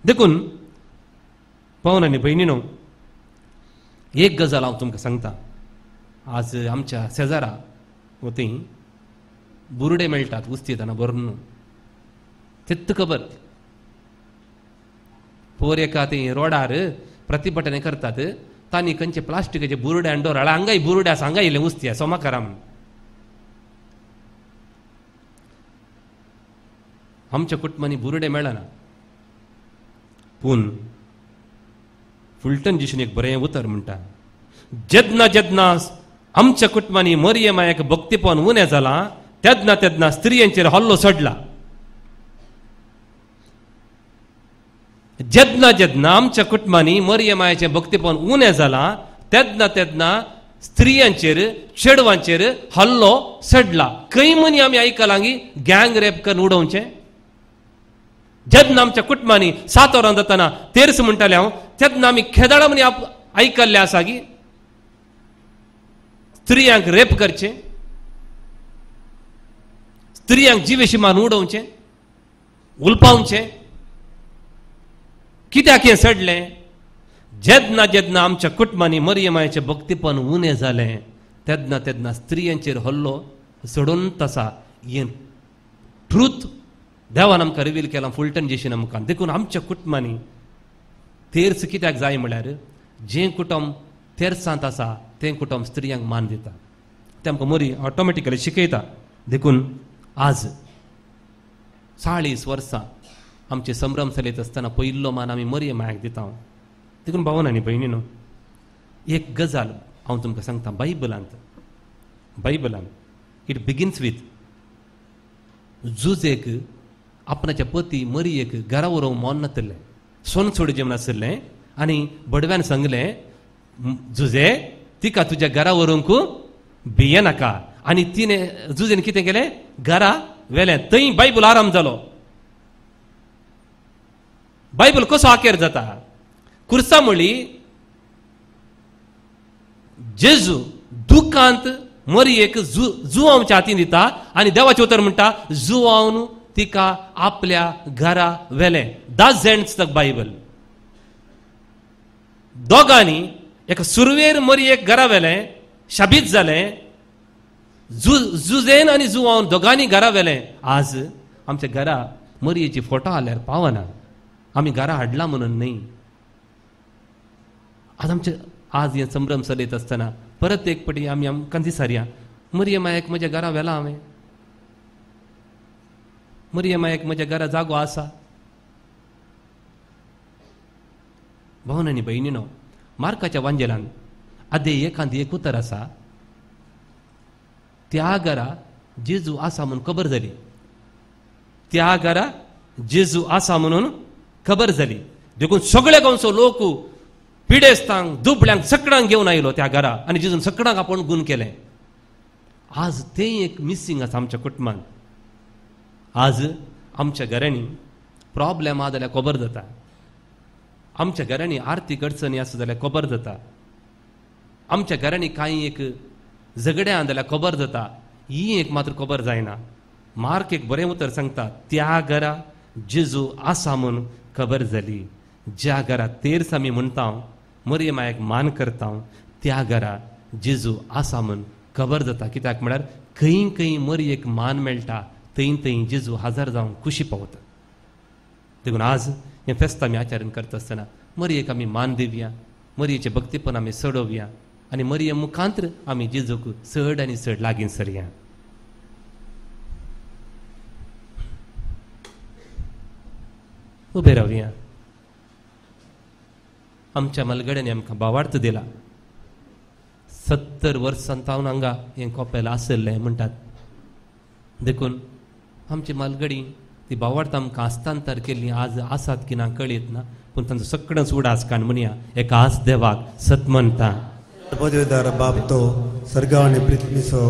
देखून पावन आनी भयणीनो, एक गजाल हांव तुमकां सांगता. आज आमच्या शेजारा वती बुरडे मेळटात उस्ती येताना बरोवन तेत खबर. पोर एका ती रोडार प्रतिभटने करतात. तांणी खंयचे प्लास्टिकाचे बुरडे आनी दोराळा हांगाय बुरडे आसा हांगा येयलें उस्ती सोमाकाराम. आमच्या कुटुंबांनी बुरडे मेळना. पूण फुलटन जिशून एक बरें उतर म्हणटा, जेन्ना जेन्ना आमच्या कुटुंबांनी मरियमायेक भक्तीपण उणें जालां तेन्ना तेन्ना स्त्रियांचेर हल्लो चडला. जेन्ना जेन्ना आमच्या कुटुंबांनी मरियमायेचें भक्तीपण उणें जालां तेन्ना तेन्ना स्त्रियांचेर चेडवांचेर हल्लो चडला. खंय मनी आमी आयकलां की गँग रेप करून उडोवचें. जेन्ना आमच्या कुटुंबांनी 7 वरां जाताना तेर्स म्हणटाले हांव तेन्ना आमी खेदाडा मनी आयकल्लें आसा की स्त्रियांक रेप करचें, स्त्रियांक जिवेशी मारून उडोवचें, उलपावचें. कित्याक हें सडलें? जेन्ना जेन्ना आमच्या कुटुंबांनी मरियमायेचें भक्तीपण उणें जालें तेन्ना तेन्ना स्त्रियांचेर हल्लो चडून आसा. हें ट्रूथ देवान आमकां रिवील केलां फुलटन जेशीन आमकां. देखून आमच्या कुटुंबांनी तेर्स कित्याक जाय म्हळ्यार जें कुटुंब तेर्सांत आसा तें कुटुंब स्त्रियांक मान दिता. तें आमकां मरी ऑटोमॅटिकली शिकयता. देखून आज 40 वर्सां आमचे संभ्रम चलयत आसतना पयलो मान आमी मरियमायेक दिता. देखून भावन आनी भयणीनो, एक गजाल हांव तुमकां सांगता. बायबलांत इट बिगिन्स वीथ जुजेक आपणाच्या पती मरियेक घरा व्हरोंक मोन नासलें, सोन सोड जेवण आसलें आनी बडव्यान सांगलें, जुजे तिका तुज्या घरा व्हरोंक भिये नाका. आनी तिणें जुजेन कितें केलें? घरा व्हेलें. थंय बायबल आराम जालो. बायबल कसो आखेर जाता? कुर्सा म्हळी जेजू दुखांत मरियेक जुवांवच्या हातीन दिता आनी देवाचें उतर म्हणटा जुवावन तिका आपल्या घरा व्हेलें. That's ends the Bible. दोगांनी एका सुरवेर मरियेक घरा व्हेलें, शाबीत जालें. जुजेन आनी जुवावन दोगांनी घरा व्हेलें. आज आमच्या घरा मरियेची फोटो हाडल्यार पावना. आमी घरा हाडला म्हणून न्ही. आज हें संभ्रम चलयत आसतना परत एक पटी आमी आमकां दिसारया मरियमायेक म्हज्या घरा व्हेला हांवें. मरियमायेक म्हज्या घरा जागो आसा. भावन आनी भयणीनो, मार्काच्या वांजेलान आदे एक उतर आसा. त्या घरा जेजू आसा म्हणून खबर जाली. त्या घरा जेजू आसा म्हणून खबर जाली. देखून सगळे गांवचो लोक पिडेस्तांक दुबळ्यांक सगळ्यांक घेवन आयलो त्या घरा आनी जेजून सगळ्यांक आपण गुण केलें. आज तें एक मिसींग आसा आमच्या कुटुंबांत. आज आमच्या घरांनी प्रॉब्लेम आहा जाल्यार खबर जाता. आमच्या घरांनी आर्थीक अडचणी आसा जाल्यार खबर जाता. आमच्या घरांनी कांय एक झगडे आहा जाल्यार खबर जाता. ही एक मात्र खबर जायना. मार्क एक बरें उतर सांगता, त्या घरा जेजू आसा म्हूण खबर जाली. ज्या घरा तेर्स आमी म्हणटा मरियमायेक मान करता त्या घरा जेजू आसा म्हूण खबर जाता. कित्याक म्हळ्यार खंय खंय मरियेक मान मेळटा थंय थंय जेजू हजार जावन खुशी पावता. देखून आज हें फेस्त आमी आचरण करता आसतना मरियेक आमी मान दिवया, मरियेचें भक्तीपण आमी सोडोवया आनी मरिये मुखांतर आमी जेजूक चड आनी चड लागीं सरया. उबे रावया. आमच्या मलगड्यांनी आमकां भावार्थ दिला. 70 वर्सां हांव हांगा हें कोपेल आसलें म्हणटात. देखून आमची मालगडी ती भावार्थ आमकां हस्तांतर केल्ली आज आसात की ना कळीत ना, पूण तांचो सगळोच उडास काण म्हणया एका आस देवाक सत म्हणटा. पदवीदार बाप तो सर्गा आणि पृथ्वीचो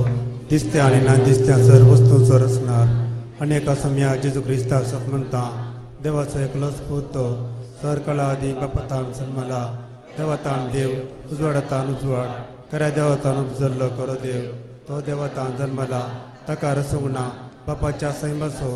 दिसत्या आणि ना दिसत्या सर वस्तूंचो रचणार आणि एका सम्या जेजू क्रिस्ताक सत म्हणटा. देवाचो एकलोच पूत तो सर कळा आदी बापातान जन्मला. देवातान देव उजवाडातान उजवाड खऱ्या देवातान उपजल्लो करो देव. तो देवातान जन्मला ताका रसूंक ना. बापाच्या सैमासो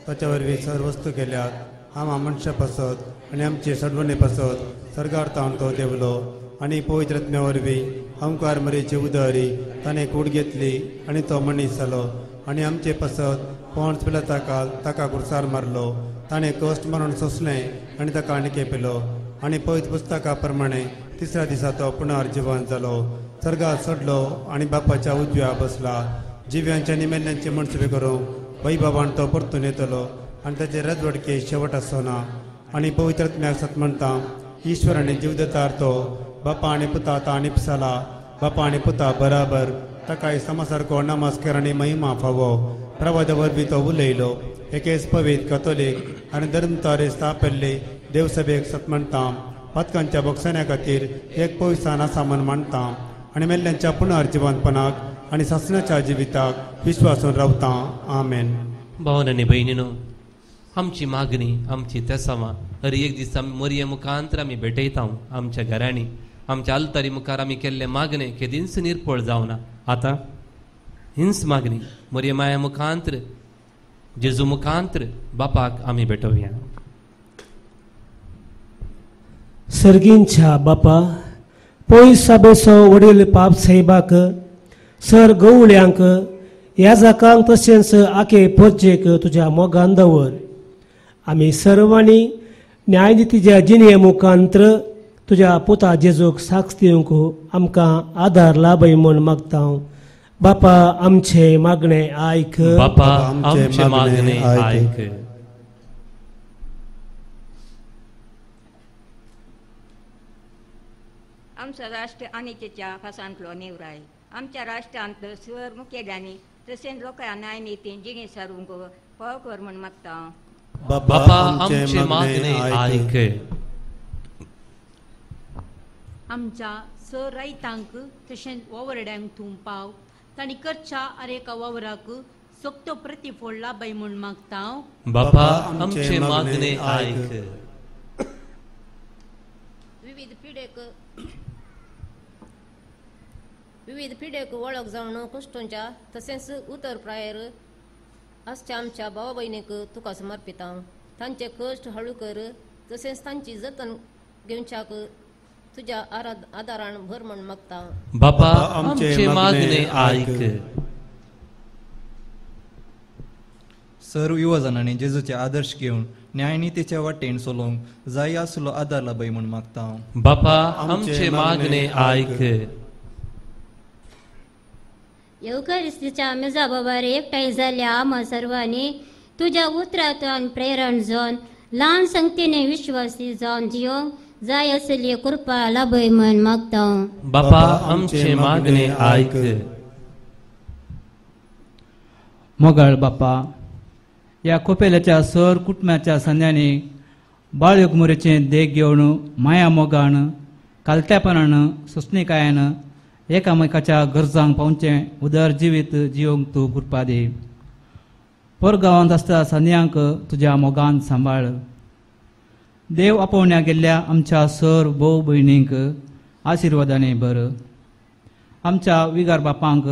ताच्या वरवीं सर वस्तू केल्यात. आम्हा मनशां पासत आनी आमचे सडवणे पासत सर्गार्थान तो देवलो आनी पवित्र आत्म्या वरवीं ओंकार मरेची उदारी ताणें कूड घेतली आनी तो मनीस जालो आनी आमचे पासत पोंच पिलाता काल ताका कुर्सार मारलो. ताणें कश्ट मरण सोंसलें आनी ताका आनी केपेलो आनी पवित्र पुस्तका प्रमाणे तिसऱ्या दिसा तो पुनर्जीवन जालो. सर्गात चडलो आनी बापाच्या उजव्या बसला. जिव्यांच्या निमेल्यांचे मनसुबे करूंक वैभवान तो परतून येतलो आनी ताचे रजवडके शेवट आसना. आनी पवित्र आत्म्याक सत म्हणटा. ईश्वर आनी जीवदतार तो बापा आनी पुता ताणी पिसाला. बापा आनी पुता बराबर ताकाय समासारको नमस्कार आनी महिमा फावो. प्रवादा वरवीं तो उलयलो. एकेच पवित्र कथोलीक आनी धर्मतारे स्थापल्ले देवसभेक सत म्हणटा. पातकांच्या बक्षाण्या खातीर एक पवित्रान आसा म्हण मानता आनी मेल्ल्यांच्या पुनर्जिवनपणाक आनी सासणाच्या जिविताक विश्वासून रावता. आमेन. भावन आनी भयणीनो, आमची मागणी आमची तेसावां हर एक दीस मोरये मुखांतर आमी भेटयता. आमच्या घरांनी आमच्या अल्तारी मुखार आमी केल्ले मागणे केदींच निर्फळ जावना. आतां हिंच मागणी मोरये माया मुखांतर जेजू मुखांतर बापाक आमी भेटोवया. सर्गींच्या बापा, पयस साबेसो वडील पाप साहेबाक, सर गवळ्यांक, याजकांक तशेंच आखे फौजेक तुज्या मोगान दवर. आमी सर्वांनी न्यायनितीच्या जिणे मुखांतर तुज्या पुता जेजूक साक्ष दिवंक आमकां आदार लाभय म्हूण मागता. बापा आमचे मागणे आयक. बापा आमचे मागणे आयक. आमचा राष्ट्र अनितेच्या फासांतलो निवराय. आमच्या राष्ट्रांत स्वर मुखेल्यांनी तशेंच लोकांना न्याय नितीन जिणे सारूंक फाव कर म्हूण मागता. बापा आमचे मागणे आयक. आमच्या सर रायतांक तशेंच वावरड्यांक तूं पाव. तांणी करच्या आरेका वावराक सोक्तो प्रतिफळ लाभय म्हूण मागता. बापा आमचे मागणे आयक. विविध पिढेक वळख जावन कुश्टोंच्या तशेंच उतर प्रायर आसच्या आमच्या भावा भयणीक तुका समर्पिता. तांचे कश्ट हळू कर तशेंच तांची जतन घेवच्याक तुज्या आदारान भर म्हूण मागता. बापा आमचे मागणे आयक. सर्व युवजनांनी जेजूचे आदर्श घेवन न्यायनितीच्या वाटेन चलोवंक जाय आसलो आदार लाभय म्हूण मागता. बापा आमचे मागणे आयक. येवकारिस्तीच्या मेजा बाबार एकठांय जाल्ल्या आम्हा सर्वांनी तुज्या उतरांतल्यान प्रेरण जावन ल्हान संख्येने विश्वासी जावन जियोंक जाय आसली कृपा लाभय म्हूण मागता. बापा आमचे मागणे आयक. मोगाळ बापा, या कोपेल्याच्या सर कुटुंबाच्या संध्यांनी बाळयोग मोरेचे देख घेवन माया मोगान कालत्यापणान सुस्निकायान एकामेकाच्या गरजांक पावचें उदर जिवीत जियोंक तूं कृपा दे. परगांवांत आसता संध्यांक तुज्या मोगान सांबाळ. देव आपोवण्या गेल्ल्या आमच्या सर भोव भयणींक आशिर्वादाने भर. आमच्या विगार बापांक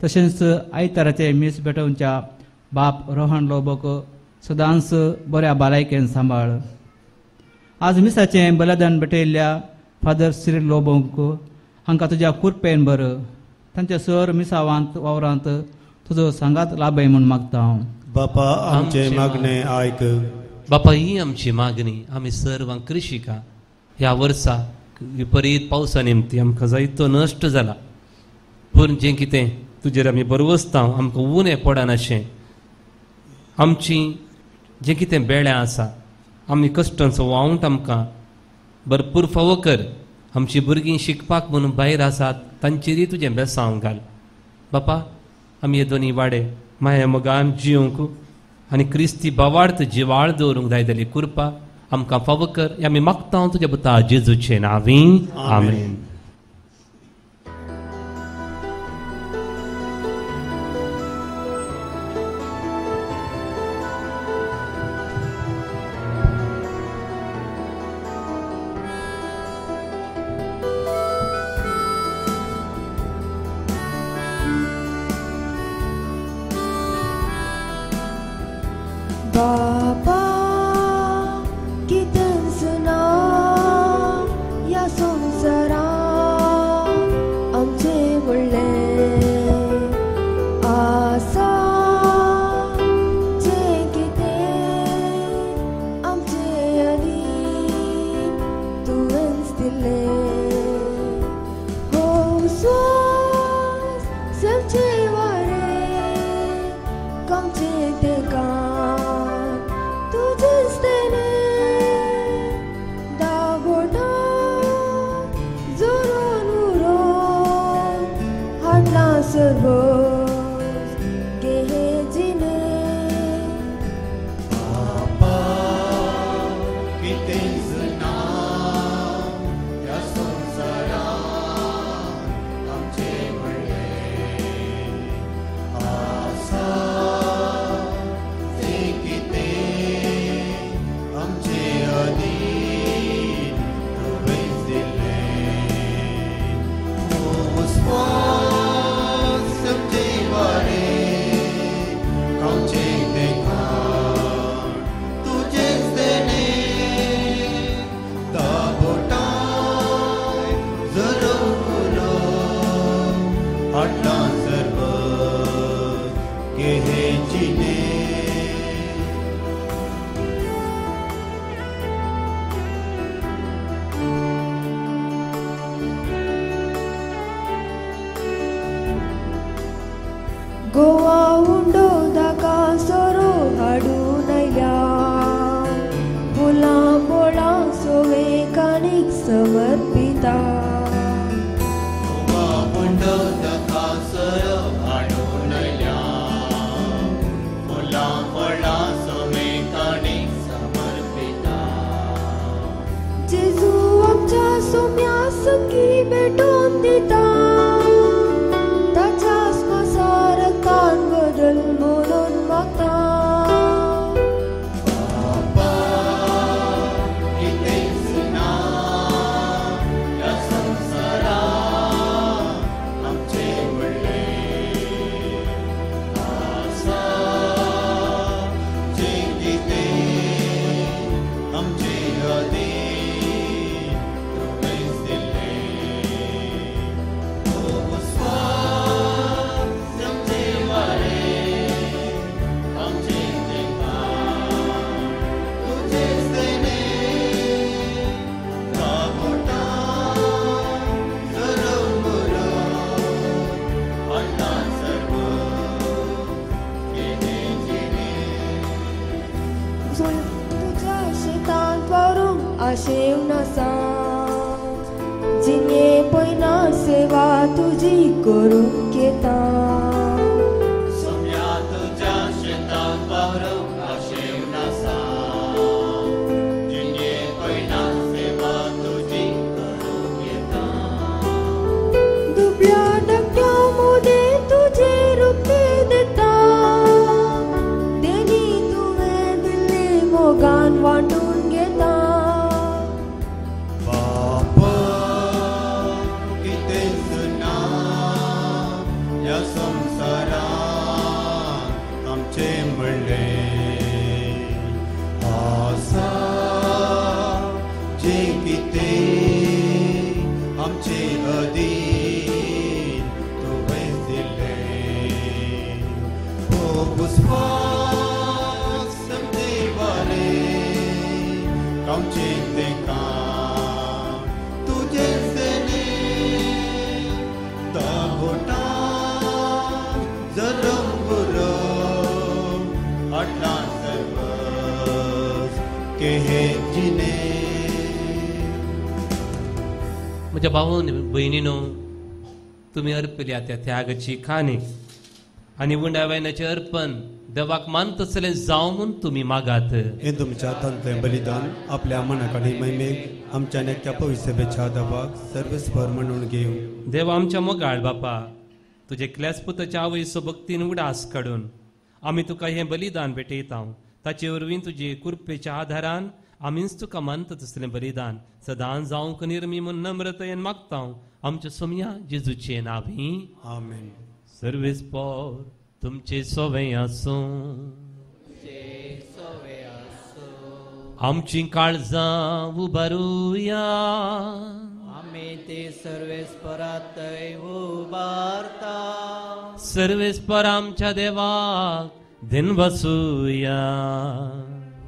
तशेंच आयताराचे मीस भेटोवच्या बाप रोहन लोबोक सदांच बऱ्या भलायकेन सांबाळ. आज मिसाचें बलिदान भेटयल्ल्या फादर सिरील लोबोंक हांकां तुज्या कृपेन भर. तांच्या सर मिसावांत वावरांत तुजो सांगात लाभय म्हूण मागता. बापा आमचे मागणे आयक. बापा ही आमची मागणी. आमी सर्वांक कृशिका ह्या वर्सा विपरीत पावसा निमती आमकां जायतो नश्ट जाला. पूण जें कितें तुजेर आमी बरवसता आमकां उणें पडनाशें. आमची जें कितें बेळ्यां आसा आमी कश्टांचो वावंट आमकां भरपूर फावो कर. आमची भुरगीं शिकपाक म्हणून भायर आसात तांचेरय तुजें बेसांव घाल. बापा आमी हे दोनी वाडे माया मोगान जियोंक आनी क्रिस्ती बोवार्थ जिवाळ दवरूंक जाय जाली कृपा आमकां फाव कर हें आमी मागता तुज्या पुता जेजूचे नांवी आमेन. बाबा कितें सुना या संवसारांत आमचे व्हडलें आसा जें कितें आमचे आदी तुवेंच दिलें हो स्वास सांचे वारें कामचें तें काम गोवा उंडो दाका सोरो हाडून आयल्या फुलां बोळां सोवेक आनीक समर्पिता गोवा उंडो दाका सोरो हाडून आयल्या फुलां बोळां सोवेक आनीक समर्पिता जेजू आमच्या सोम्या संगी भेटून दिता बदल म्हणून मागता बाबा कितें सुना ह्या संवसारांत आमचे व्हडलें आसा जें कितें आमचे अधीन तुवेंच दिलें हो स्वास आमचे तुझ्या शेतांत व्हरूंक आशेव नासा जिने पयना सेवा तुजी करूंक येता सोम्या तुज्या शेतांत व्हरूंक आशेव नासा जिने पयना सेवा तुजी करूंक येता दुबळ्या धाकट्या मोदे तुजे रुपे देता देणी तुवें दिल्ली मोगान वांटून घेता बाबा कितें सुना ह्या संवसारांत आमचे व्हडलें आसा जें कितें आमचे अधीन तुवेंच दिलें हो विस्वास आमचे वारें कामचें तें काम तुजेंच देणें दागोटान जरम गुरव हाडलां सर्वस केहे जिने. म्हज्या भावान भयणीनो तुमी अर्पल्या त्या त्यागाची खाणी आणि उंडावयाचे अर्पण देवाक मानतसले जावं म्हूण तुमी मागात. हे तुमच्या तंतले बलिदान आपल्या मनाकडे महिमेक आमच्या नेक्या पवित्रतेच्या देवाक सर्वेस्पर म्हणून घेऊ. देवा आमच्या मोगाळ बापा, तुझे क्लेस पुताच्या आवयसो भक्तीन उडास काडून आमी तुका हे बलिदान भेटयता. ताचे वरवीं तुजे कृपेच्या आधारान आमीच तुका मानता तसलें बलिदान सदां जावंक निर्मी म्हूण नम्रतायेन मागता. आमच्या सोमया जेजूचे नावी आमेन. सर्वेस्पर तुमचे सोवे आसूं. आमची काळजां उबारुया. आमी ते सर्वेस्परात उबारता. सर्वेस्पर आमच्या देवाक दिन बसूया.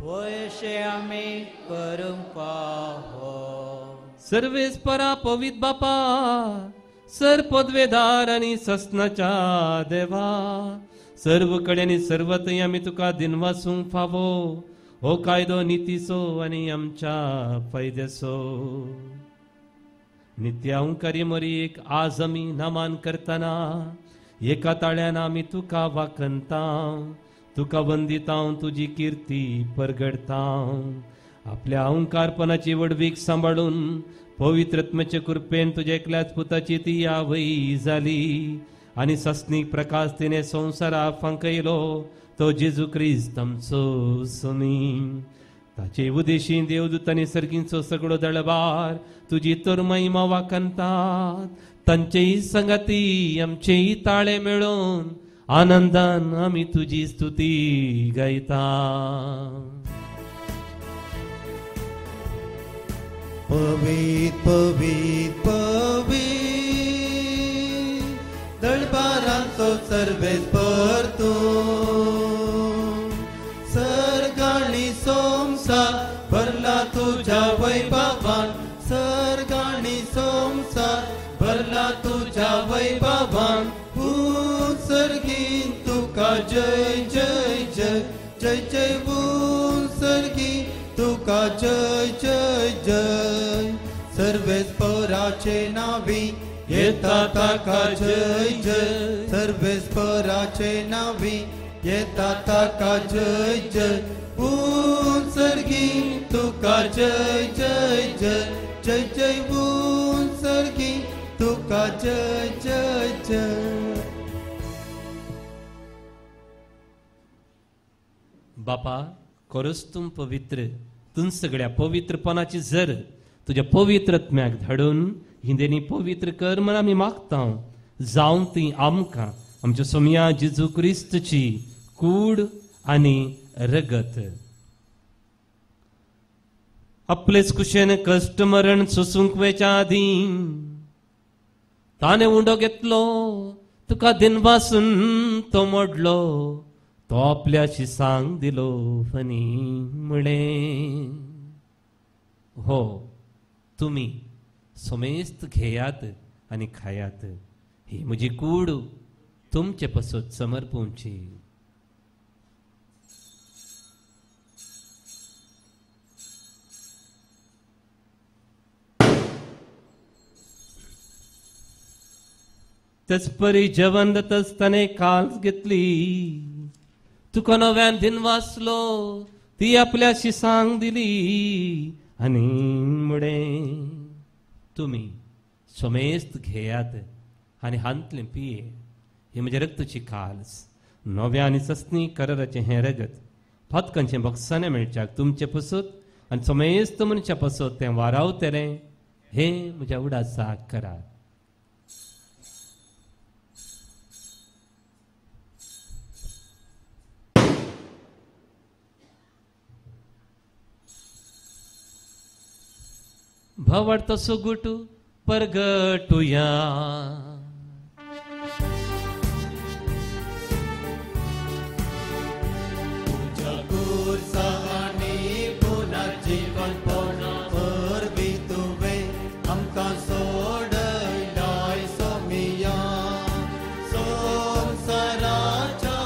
वयशे आमी करूंक पाहो. सर्वेस्परा पवित बापा, सर पदवेदार आणि ससनाच्या देवा, सर्व कडेनी सर्वतय आमी तुका दिन वासूंक फावो. हो कायदो नितीसो आनी आमच्या फायद्याचो. नित्यावंकारी मरीक आज आमी नमान करतना एका ताळ्यान आमी तुका वाकनता. तुका वंदिता, तुजी कीर्ती परगडता. आपल्या अहंकारपणाची वडवीक सांबाळून पवित्रत्म्याचे कृपेन तुझ्या एकल्याच पुताची ती आवई जाली आणि सस्नीक प्रकाश तिने संवसारा फांकयलो. तो जेजू क्रिस्त आमचो सोमी. ताचे उदेशी देवदूत आनी सर्गींचो सगळो दळबार तुजी तर महिमा वाकनतात. तांचेय संगती आमचेय ताळे मेळून आनंदान आमी तुजी स्तुती गायता. पवित पवित पवित दळबारांचो सर्वेस्पर तूं. सर्गाणी संसार भरला तुझ्या वैभवान. सर्गाणी संसार भरला तुझ्या वैभवान. सर्गीन तुका जय जय जय जय जय. सर्गी तुका जय जय जय. सर्वेस्पराचे नावी येता ताका जय जय. सर्वेस्पराचे नावी येता ताका जय जय. सर्गी तुका जय जय जय जय जय. सर्गी तुका जय जय जय. बापा, खरोच तूं पवित्र. तूं सगळ्या पवित्रपणाची जर तुझ्या पवित्रत्म्याक धाडून हिंदेनी पवित्र कर म्हण आमी मागता. जावं ती आमकां आमच्या सोमया जेजू क्रिस्तची कूड आनी रगत. आपलेच कुशेन कश्ट मरण सोसूंक वेच्या आदी ताणे उंडो घेतलो. तुका दिन वासून तो मोडलो. तो आपल्या शिसांक दिलो फनी मुळे. हो, तुम्ही सोमेस्त घेयात आणि खायात. ही म्हजी कूड तुमचे पसत समर्पूंची. तसपरी जेवण दतस्ताने काल्स घेतली. तुका नव्यान दिन वाचलो. ती आपल्या शिसांक दिली आणि मुळे. तुम्ही सोमेस्त घेयात आणि हांतले पिये. हे म्हणजे रक्तची काल्स, नव्या आणि सस्नी कराराचे हे रगत. फातकांचे बक्षाने मेळच्याक तुमचे पसत आणि सोमेस्त मनच्या पसत ते वारावतले. हे म्हज्या उडासा करार. भवडतो सुगुटू परगटुया. तुझ्या कुर्सानी पुनर्जीवन परबी तुवे आमकां सोडलाय सोमिया. संवसाराच्या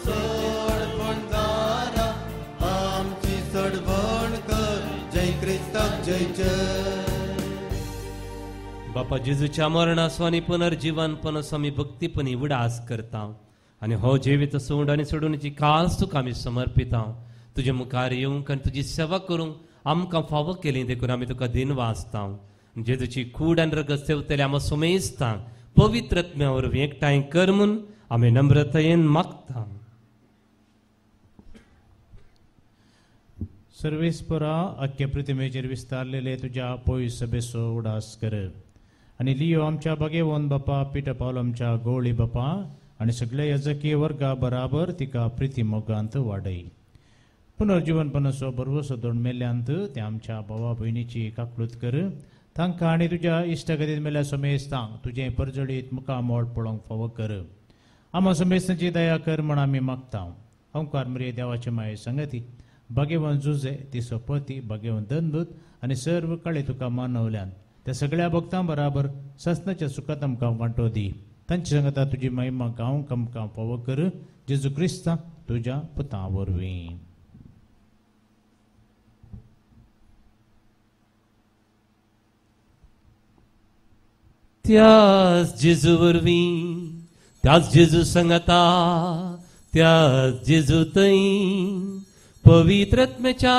सोडवणदारा आमची सोडवण कर. जय क्रिस्ताक जय जय. बापा जेजूच्या मरणासो आणि पुनर्जीवन पण आमी भक्तीपणी उडास करता. आनी हो जिवीत सोड आनी सोडूनची कास तुका आमी समर्पिता. तुजे मुखार येवंक आनी तुजी सेवा करूंक आमकां फावो केली देखून आमी तुका दिन वाचता. जेजूची कूड आनी रगत सेवतले आमी सुमेजता. पवित्र आत्म्या वरवीं एकठांय कर म्हूण आमी नम्रतायेन मागता. सर्वेस्परा अख्खे पृथ्वीचेर विस्तारलेले तुज्या पवित्र सभेचो उडास कर. आनी लियो आमच्या भगेवन बापा, पिठ पावलो आमच्या गवळी बापा आनी सगळे यजकीय वर्गा बराबर तिका प्रिती मोगांत वाडय. पुनर्जीवनपणाचो बरवसो दोन मेल्यांत ते आमच्या भावा भयणीची काकूळट कर. तांकां आनी तुज्या इश्टगतींत मेल्या समेस्तांक तुजें परजडीत मुखार मोड पळोवंक फावो कर. आमा समेस्तांची दया कर म्हण आमी मागता. ओंकार मरे देवाचे माये संगती, भगेवन जुजे तिचो पती, भगेवन दंदूत आनी सर्व काळे तुका मानवल्यान त्या सगळ्या भक्तां बराबर ससनाच्या सुखांत आमकां वांटो दी. तांची संगता तुजी महिमा गावंक आमकां फावो कर. जेजू क्रिस्ता तुज्या पुता वरवीं. त्याच जेजू वरवीं, त्याच जेजू संगता, त्याच जेजू थंय पवित्र आत्म्याच्या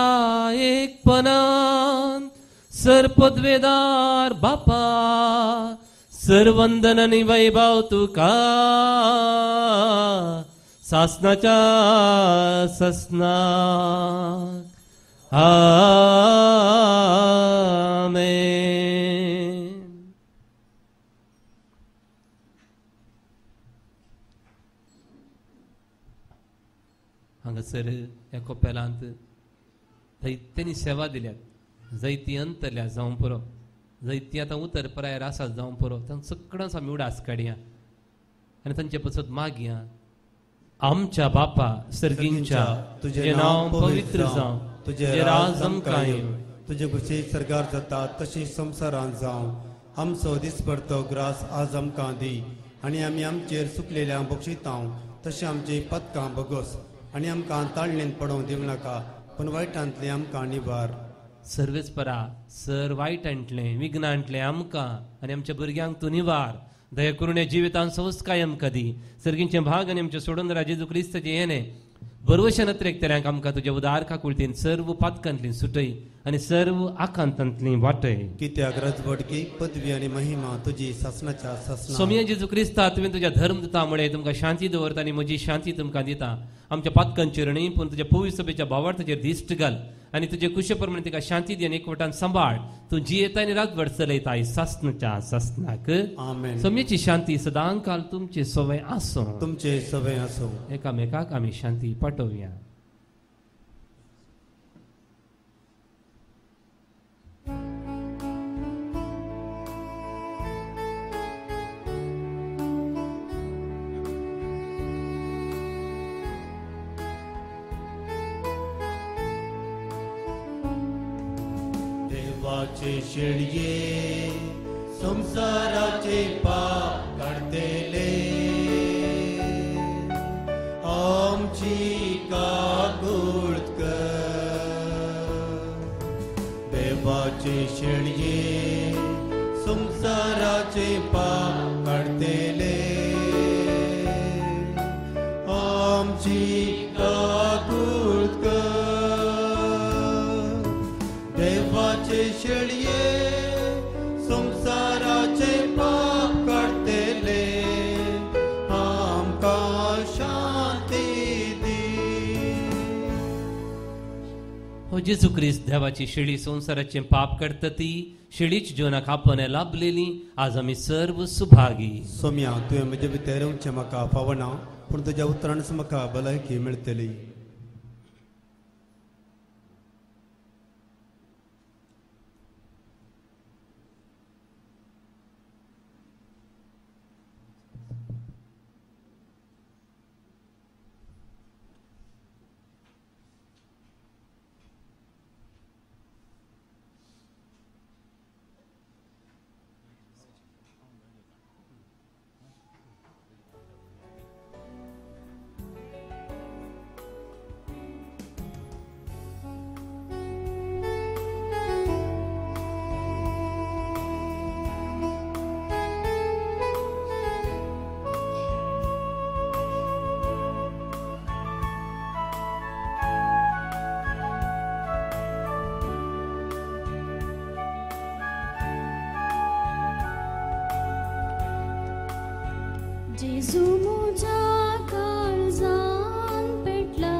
एकपणान सरपदवेदार बापा, सर्वंदन आनी वैभव तुका सासनाच्या ससनाक. आमेन. हांगासर ह्या कोपेलांत जायत्यांनी सेवा दिल्यात. जायती अंतरल्या जावं पुरो, जायती आतां उतर प्रायर आसात जावं पुरो. तांकां सगळ्यांच आमी उडास काडया आनी तांचे पसत मागया. आमच्या बापा सर्गींच्या, तुजें नांव पवित्र जावं, तुजें राज आमकां येवं, तुजे कुशी सरकार जाता तशी संवसारांत जावं. आमचो दिसभरतो ग्रास आज आमकां दी आनी आमी आमचेर सुकलेल्या बक्षितांव तशें आमची पदकां बगोस आनी आमकां ताळणेन पडोवंक दिवं नाका, पूण वायटांतले आमकां निवार. सर्वेस्परा सर वायटांतले विघ्नांतले आमकां आनी आमच्या भुरग्यांक तूं निवार. दया करून ह्या जिवितांत संवस कायम कदी सर्गींचे भाग आनी आमचे सोडून जेजू क्रिस्ताचे येणे बरोवशे नत्रेकतल्यांक आमकां तुज्या उदार काकुळटीन सर्व पातकांतली सुटय आनी सर्व आकांतांतली वाटय. कित्याक रजवडकी पदवी आनी महिमा तुजी सासनाच्या सासना. सोम्या जेजू क्रिस्ता तुवें तुज्या धर्म दिता मुळे तुमकां शांती दवरता आनी म्हजी शांती तुमकां दिता. आमच्या पातकांचेर न्ही पूण तुज्या पवित्र सभेच्या भावार्थाचेर दिश्ट घाल आनी तुजे कुशे प्रमाणे तिका शांती दी आनी एकवटान सांबाळ. तूं जी येता आनी रातभर चलयताय सासनाच्या सासनाक. आमेन. सोम्याची शांती सदां काल तुमचे सवय आसूं. तुमचे सवय आसूं. एकामेकाक आमी शांती पाठोवया. देवाचे शेळये संसाराचे पाप काढतेले, आमची काकूळट कर. देवाचे शेळये संसाराचे पाप काढतेले, आमची काकूळट कर. देवाचे शेळये संसाराचे पाप काढतेले, आमकां शांती दी. हो जेजू क्रिस्त देवाची शेळी संसाराचे पाप काडटा ती शेळीच्या जिवनाक आपण लाभलेली आज आमी सर्व सुभागी. सोम्या तुवें म्हजे भितर येवचें म्हाका फावना, पूण तुज्या उतरांच म्हाका भलायकी मेळटली. जेजू म्हज्या काळजान पेटला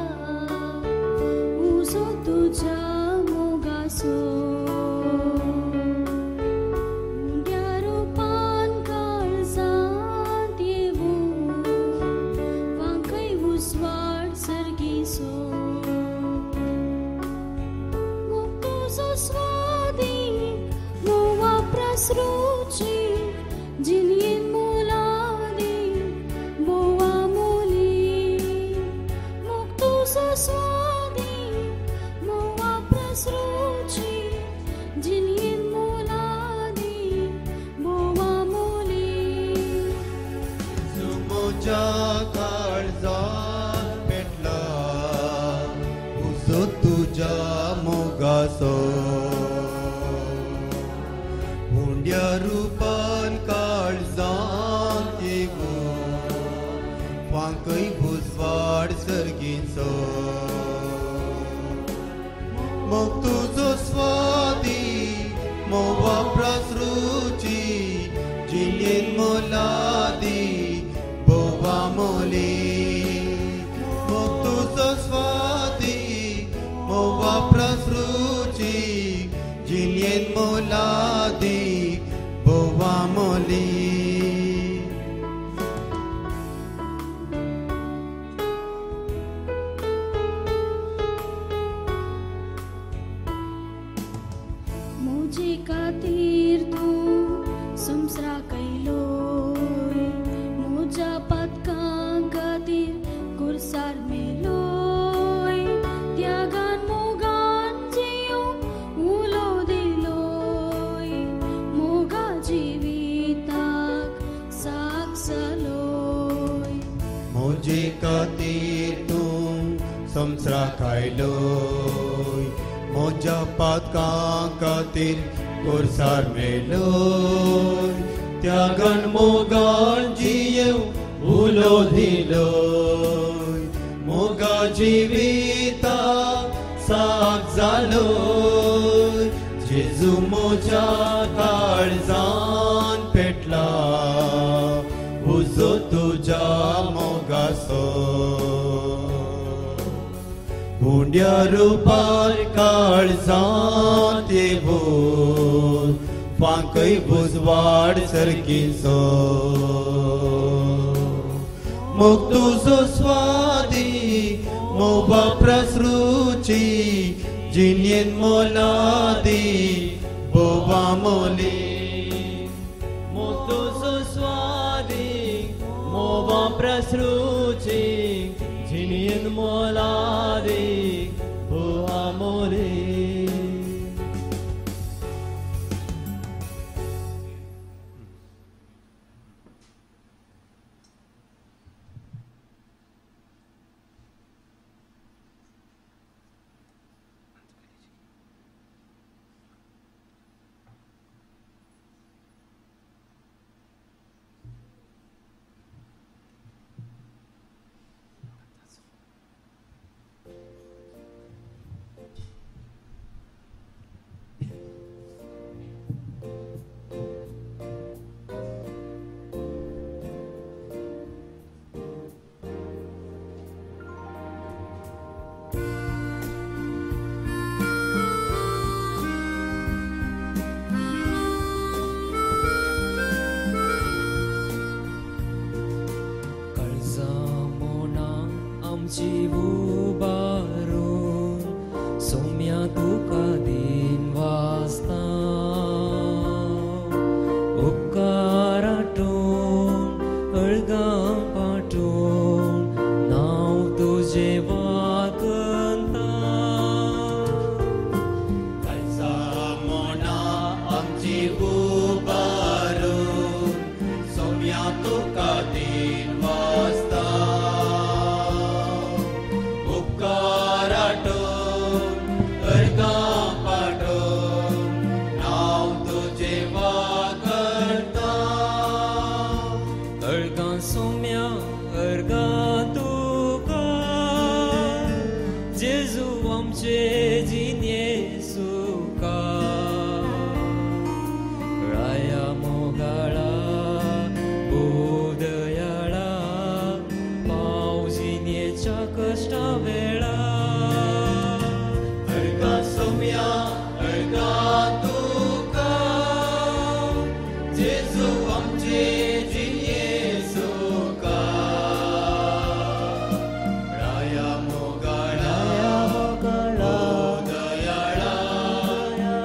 उजो तुज्या मोगाचो उंड्या रुपान काळजांत येवून वांकय उजवाड सर्गीचो मोग तुजो स्वादी मोवा प्रसरूची जिनयेन मोलादी बोवा मोली मोग तुजो स्वादी मोवा प्रसरूची जिनयेन मोलादी बोवा मोली तुमच्या काळजान पेटला उजो तुझ्या मोगाचो हुंड्या रूपान काळजांत येवून वांकय भुजवाड सर्गीचो मोग तुजो स्वादी मोवा प्रसरूची जिनयेन मोलादी बोवा मोली मोग तुजो स्वादी मोवा प्रसरूची जिनयेन मोलादी बोवा मोली मुझे खातीर तूं संवसारा कैलोय म्हज्या पातकां खातीर कुर्सार मेलोय त्यागान मोगान जियोंक उलो दिलोय मोगा जिविताक साक जालोय म्हजे खातीर तूं संवसारा खायलोय म्हज्या पातकां खातीर कोर्सार मेलोय त्यागान मोगान जियेव उलो दिलोय मोगा जिविता साक जालोय जेजू म्हज्या काळजान पेटला उजो तुज्या मोगाचो हुंड्या रूपार काळजांत येवून वांकय भुजवाड सर्गीचो मोग तुजो स्वादी मोवा प्रसरूची जिनयेन मोलादी बोवा मोली मोग तुजो स्वादी मोवा प्रसरूची जिनयेन मोलादी बोवा मोली अर्गा सोम्या अर्गा तुका कष्टा वेळा अर्गा सोम्या अर्गा तुका जेजू आमचे येसुका राया मोगाळा दयाळा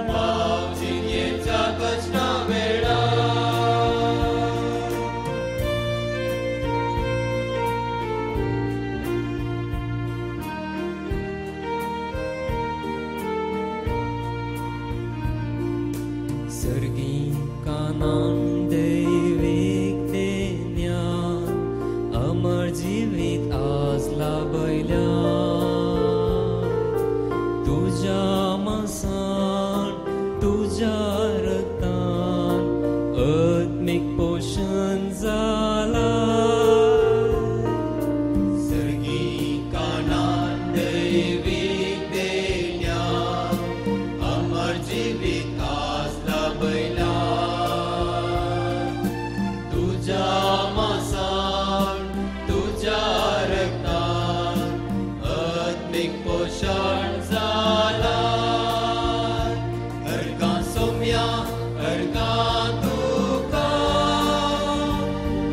पाव जियेच्या कष्टा वेळा सर्गी कानान दैविक ते ज्ञान अमर जीवित आज लाभल्या तुझ्या मांसान तुझ्या रक्तान आत्मिक पोषण जाला सर्गी कानान दैविक देण्यान अमर जीवित आज लाभला तुझ्या मांसान तुझ्या रक्तान आत्मिक पोषण जाला अर्गा सोम्या अर्गा तुका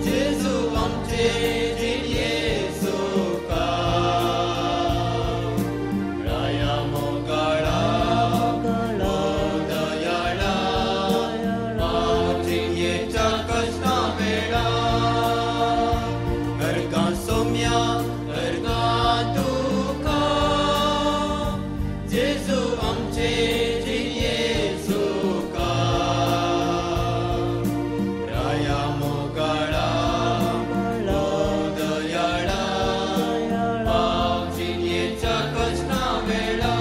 जेजू आमचे येसुका राया मोगाळा दयाळा पाव जियेच्या कष्टा वेळा अर्गा सोम्या अर्गा तुका जेजू आमचे येसुका राया मोगाळा दयाळा पाव जियेच्या कष्टा वेळा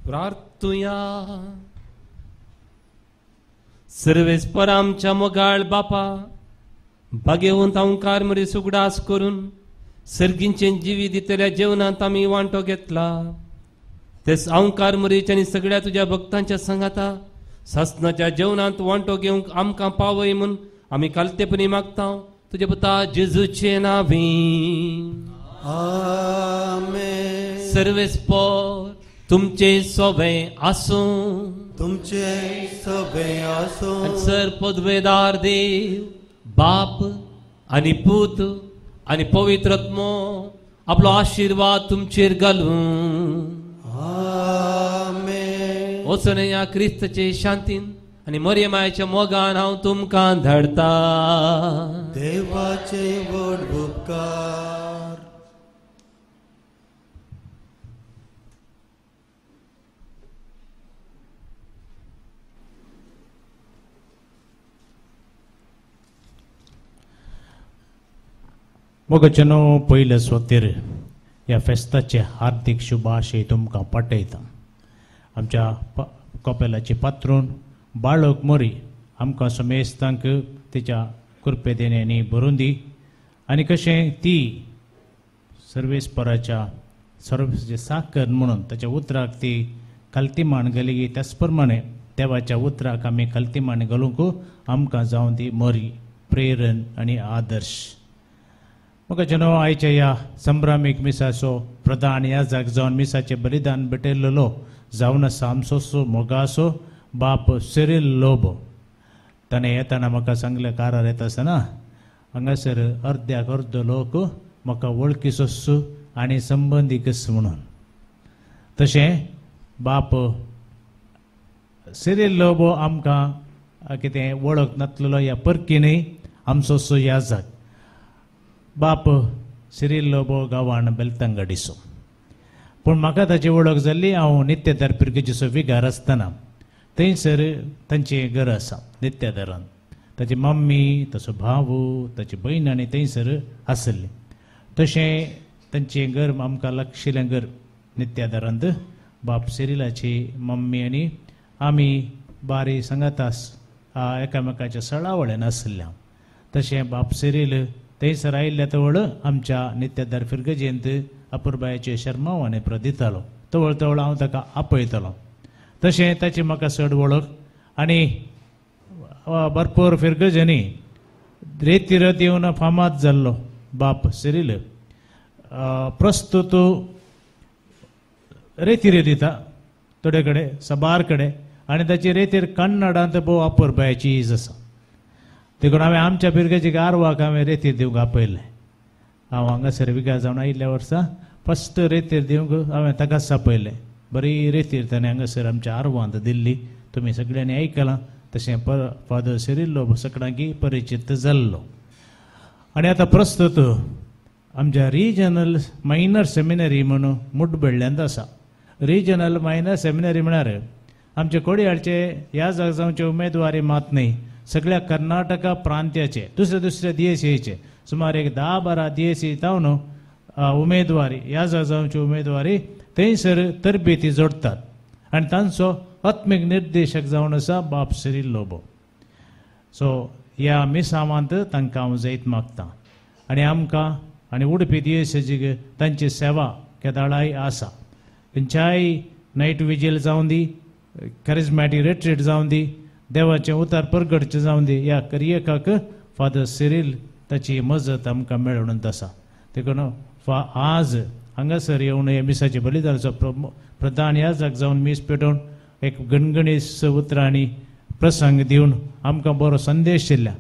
प्रार्थुया सर्वेस्पर आमच्या मोगाळ बापा बागेवंत अंकार मरे सुगडास करून सर्गींचे जिवी दितल्या जेवणात आम्ही वांटो घेतला तेच अंकार मरेच्या आणि सगळ्या तुझ्या भक्तांच्या संगाता सासनाच्या जेवणात वांटो घेऊंक आमकां पावय म्हूण आम्ही कालतेपणी मागता तुझे पुता जेजूचे नावी आमेन सर्वेस्पर तुमचे सोबे आसूं तुमचे सभे आसूं सर पदवेदार देव बाप आणि पूत आणि पवित्रत्मो आपलो आशीर्वाद तुमचेर घालूं आमेन वचून या क्रिस्तचे शांतीन आणि मरियमाच्या मोगान हांव तुमकां धाडता देवाचे व्हड उपकार मोगचनो पयले स्वतेर ह्या फेस्ताचे हार्दिक शुभाशय तुमकां पाठयता आमच्या कपेलाची पात्रून बाळक मोरी आमकां समेस्तांक तिच्या कृपेदेण्यानी भरून दी आनी कशें ती सर्वेस्पराच्या सर्वेचे साकर म्हणून ताच्या उतराक ती कल्तिमान घाली त्याच प्रमाणे देवाच्या उतराक आमी कल्तिमान घालूंक आमकां जावन दी मोरी प्रेरण आनी आदर्श म्हाका जनो आयच्या ह्या संभ्रामीक मिसाचो प्रधान याजक जावन मिसाचें बलिदान भेटयल्लो जावन आसा आमचो मोगाचो बाप सिरिल लोबो ताणें येताना म्हाका सांगलें कारार येता आसतना हांगासर अर्द्याक अर्द लोक म्हाका वळखीचोच आनी संबंदीकच म्हणून तशें बाप सिरिल लोबो आमकां कितें वळख नासलेलो ह्या परकीनय आमचो याजक बाप सिरिल लोबो गांवान बेलतंगडीचो पूण म्हाका ताची वळख जाल्ली हांव नित्यदार पिर्गेचीचो विगार आसतना थंयसर तांचें घर आसा नित्यदारान ताची मम्मी ताचो भाव ताची भयण आनी थंयसर आसली तशें तांचें घर आमकां लागशिल्लें घर नित्यदारांत बाप सिरिलाची मम्मी आनी आमी बारी सांगातास एकामेकाच्या सळावळ्यान आसल्या तशें बाप सिरील थंयसर आयिल्ल्या तवळ आमच्या नित्यदार फिरगजेंत अपुरबायाचे शर्मावाने प्रदितालो तवळ तवळ हांव ताका आपयतलो. तशें ताची म्हाका चड वळख आनी भरपूर फिरगजनी रेतीरत येवन फामाद जाल्लो बाप सिरील प्रस्तुत रेतीर दिता थोडे कडेन सबार कडेन आनी ताची रेतीर कन्नडांत भोव अपुरबायची इज आसा. देखून हांवें आमच्या पिरगेची आरवाक हांवें रेतीर दिवंक आपयलें. हांव हांगासर विकार जावन आयिल्ल्या वर्सा फस्ट रेतीर दिवंक हांवें ताकाच आपयलें. बरी रेतीर ताणें हांगासर आमच्या आरवांत दिल्ली. तुमी सगळ्यांनी आयकलां. तशें फादर सिरिल्लो सगळ्यांकी परिचित जाल्लो. आनी आतां प्रस्तुत आमच्या रिजनल मायनर सेमिनरी म्हणून मुड्डबेडल्यांत आसा. रिजनल मायनर सेमिनरी म्हळ्यार आमचे कोडयाळचे ह्या जावचे उमेदवारी मात न्ही, सगळ्या कर्नाटका प्रांत्याचे दुसऱ्या दुसऱ्या DSEचे सुमार एक 10-12 DSE जावन उमेदवारी ह्या जावचे उमेदवारी थंयसर तरबेती जोडतात. आनी तांचो आत्मीक निर्देशक जावन आसा बाप सिरील लोबो. सो ह्या मिसावांत तांकां हांव जैत मागतां. आनी आमकां आनी उडपी DSEचीक तांची सेवा केदाळाय आसा. खंयच्याय नायट विजील जावं दी, कॅरिझमॅटीक रिट्रीट जावं दी, देवाचें उतार परगटचें जावं दी, ह्या करियेकाक फादर सिरील ताची मजत आमकां मेळून आसा. देखून आज हांगासर येवन हे मिसाचे बलिदानाचो प्रधान ह्या जाग जावन मीस पेटोवन एक गणगणीस उतरांनी प्रसंग दिवन आमकां बरो संदेश दिल्या.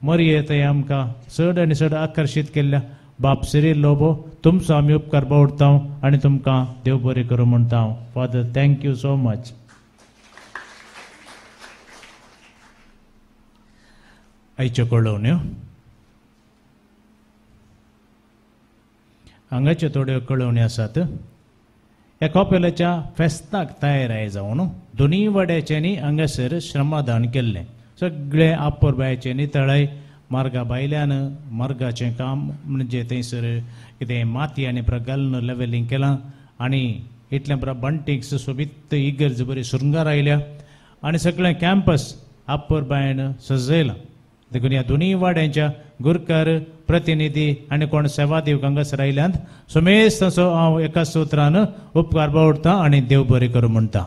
मरये थंय आमकां चड आनी चड आकर्शीत केल्ल्या बाप सिरील लोबो तुमचो आमी उपकार बावडटा आनी तुमकां देव बरें करूं म्हणटा. Father thank you so much. आयच्यो कळोवण्यो हांगाच्यो थोड्यो कळोवण्यो आसात. ह्या कॉपेलाच्या फेस्ताक तयाराय जावन दोनी वाड्याच्यांनी हांगासर श्रमदान केल्लें. सगळे आपोरबायचे नितळाय मार्गा भायल्यान मार्गाचें काम म्हणजे थंयसर कितें माती आनी घालून लेवलिंग केलां आनी इतल्या बरा बंटीक्स सोबीत इगर्ज बरी सुरंगार आयल्या आनी सगळें कॅम्पस आपोरबायन सजयलां. देखून ह्या दोनी वाड्यांच्या गुरकार प्रतिनिधी आनी कोण सेवा दिवंक हांगासर आयल्यांत सुमेज ताचो हांव एका सुत्रान उपकार बावडटां आनी देव बरें करूं म्हणटा.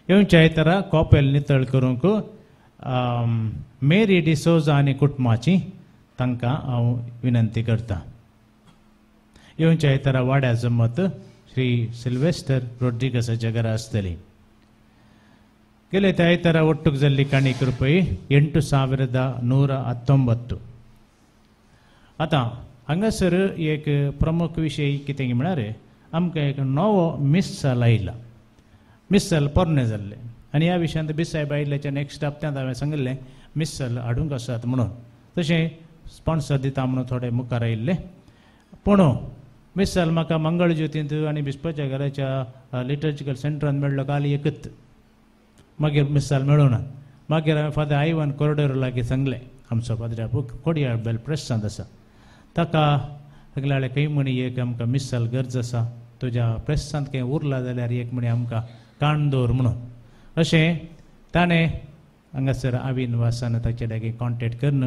येवच्या आयतारा कॉपेल नितळ करूंक मेरी डिसोजा आनी कुटुंबाची तांकां हांव विनंती करतां. येवच्या आयतारा वाड्या जमत श्री सिल्वेस्टर रोड्रिगसाच्या घरा आसतली. गेले त्या आयतारा ಒಟ್ಟುಗೆ जाल्ली काणीक रुपये 8,119. आतां हांगासर एक प्रमुख विशय कितें म्हळ्यार आमकां एक नवो मिस्साल आयला. मिस्साल पोरणे जाल्ले आनी ह्या विशयांत बिसायब आयिल्ल्याच्या नेक्स्ट हप्त्यांत हांवें सांगिल्लें मिस्साल हाडूंक आसात म्हणून. तशें स्पॉन्सर दिता म्हणून थोडे मुखार आयिल्ले. पूण मिस्साल म्हाका मंगळ ज्योतींत आनी बिस्पाच्या घराच्या लिटर्जिकल सेंटरांत मेळ्ळो काल एकच. मागीर मिस्साल मेळूना. मागीर हांवें फादर आयवान कोरडेरो लागीं सांगलें आमचो पाद्र्या कोडयाळ बेल प्रेसांत आसा ताका सांगलें खंय म्हणी एक आमकां मिस्साल गरज आसा तुज्या प्रेसांत खंय उरला जाल्यार एक म्हणी आमकां काण दवर म्हणून. अशें ताणें हांगासर आविन वासान ताचे लागीं कॉन्टेक्ट करून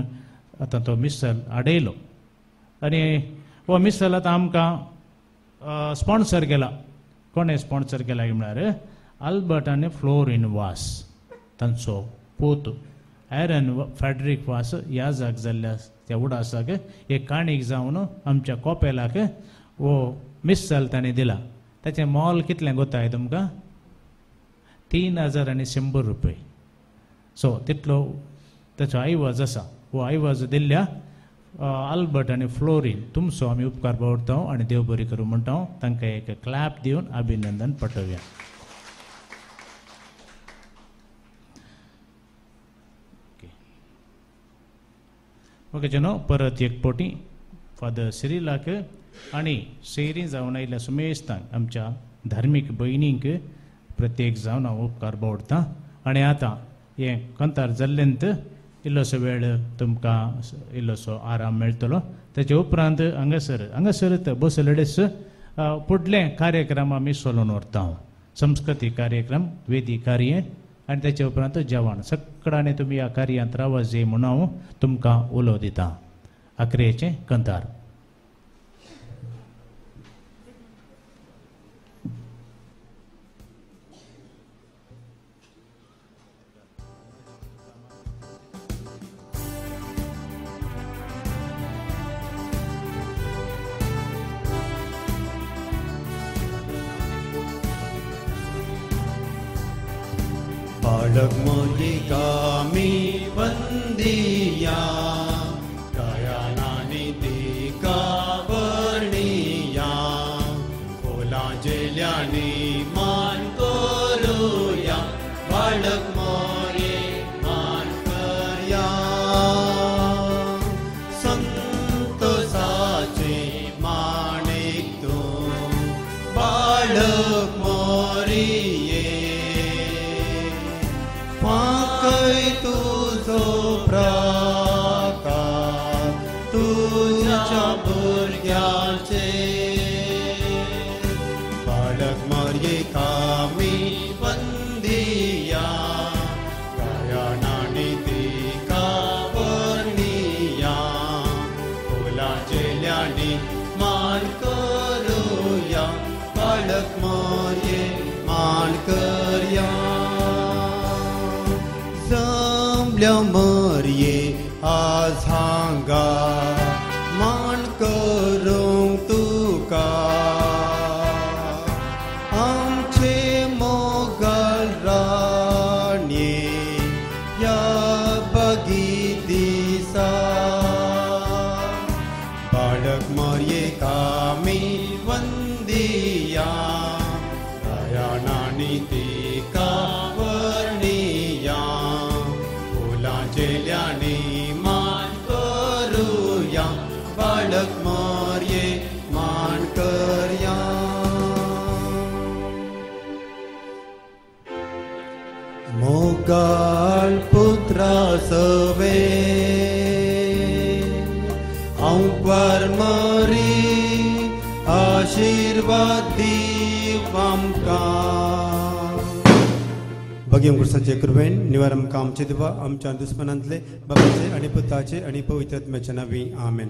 आतां तो मिस्साल हाडयलो आनी हो मिस्साल आतां आमकां स्पॉन्सर केला. कोणें स्पॉन्सर केला म्हळ्यार आल्बर्ट आनी फ्लोरीन वास तांचो पूत एरन फेडरीक वास ह्या जाग जाल्ल्या त्या उडासाक एक काणीक जावन आमच्या कॉपेलाक वो मिस्साल ताणें दिला. ताचें मोल कितलें गोताय तुमकां 3,100 रुपये. सो तितलो ताचो आयवाज आसा. हो आयवाज दिल्ल्या आल्बर्ट आनी फ्लोरीन तुमचो आमी उपकार बावडटा आनी देव बरी करूं म्हणटा. तांकां एक क्लॅप दिवन अभिनंदन पटोवया. ओके जनो परत एक पोटी फादर सिरिलाक आनी सेरी जावन आयिल्ल्या सुमेस्तांक आमच्या धार्मीक भयणींक प्रत्येक जावन हांव उपकार बावडटां. आनी आतां हें कंतार जाल्लेंत इल्लोसो वेळ तुमकां इल्लोसो आराम मेळटलो. ताचे उपरांत हांगासर बसलेडेस फुडले कार्यक्रम आमी चलोवन व्हरता. संस्कृती कार्यक्रम वेदी कार्य आनी ताचे उपरांत जेवण सगळ्यांनी तुमी ह्या कार्यांत रावात जे म्हूण हांव तुमकां उलो दितां. आखरेचें कंतार. बालक मोरी कामी वंदिया काया नानी ती कावर्णिया फुलां जेल्यानी मान करूया बालक मोरे मान करया संतोषाचे माणिक तू बालक मोरिये पाकय तुझो प्रकार तुझ्या भुरग्याचे बालक मोरये कामी वंदिया काया नानी ती कावर्णिया फुलां जेल्यानी मान करूया बालक मोरये मान करया जमल्या मोरये आज हांगा मान करूंक तुका आमचे मोगल राणये या बगी दिसा बालक मोरये कामी वंदिया काया नानी ती कावर्णिया फुलां जेल्यानी मान करूया बालक मोरये मान करया मोगाल पुत्रा सवे आंवर मरी आशीर्वाद दीव आमकां भगी कृष्णाचे कृपेन निवार आमकां आमचे दिवा आमच्या दुस्मनांतले बाबाचे आनी पुताचे आनी पवित्र आत्म्याचे नांवी आमेन.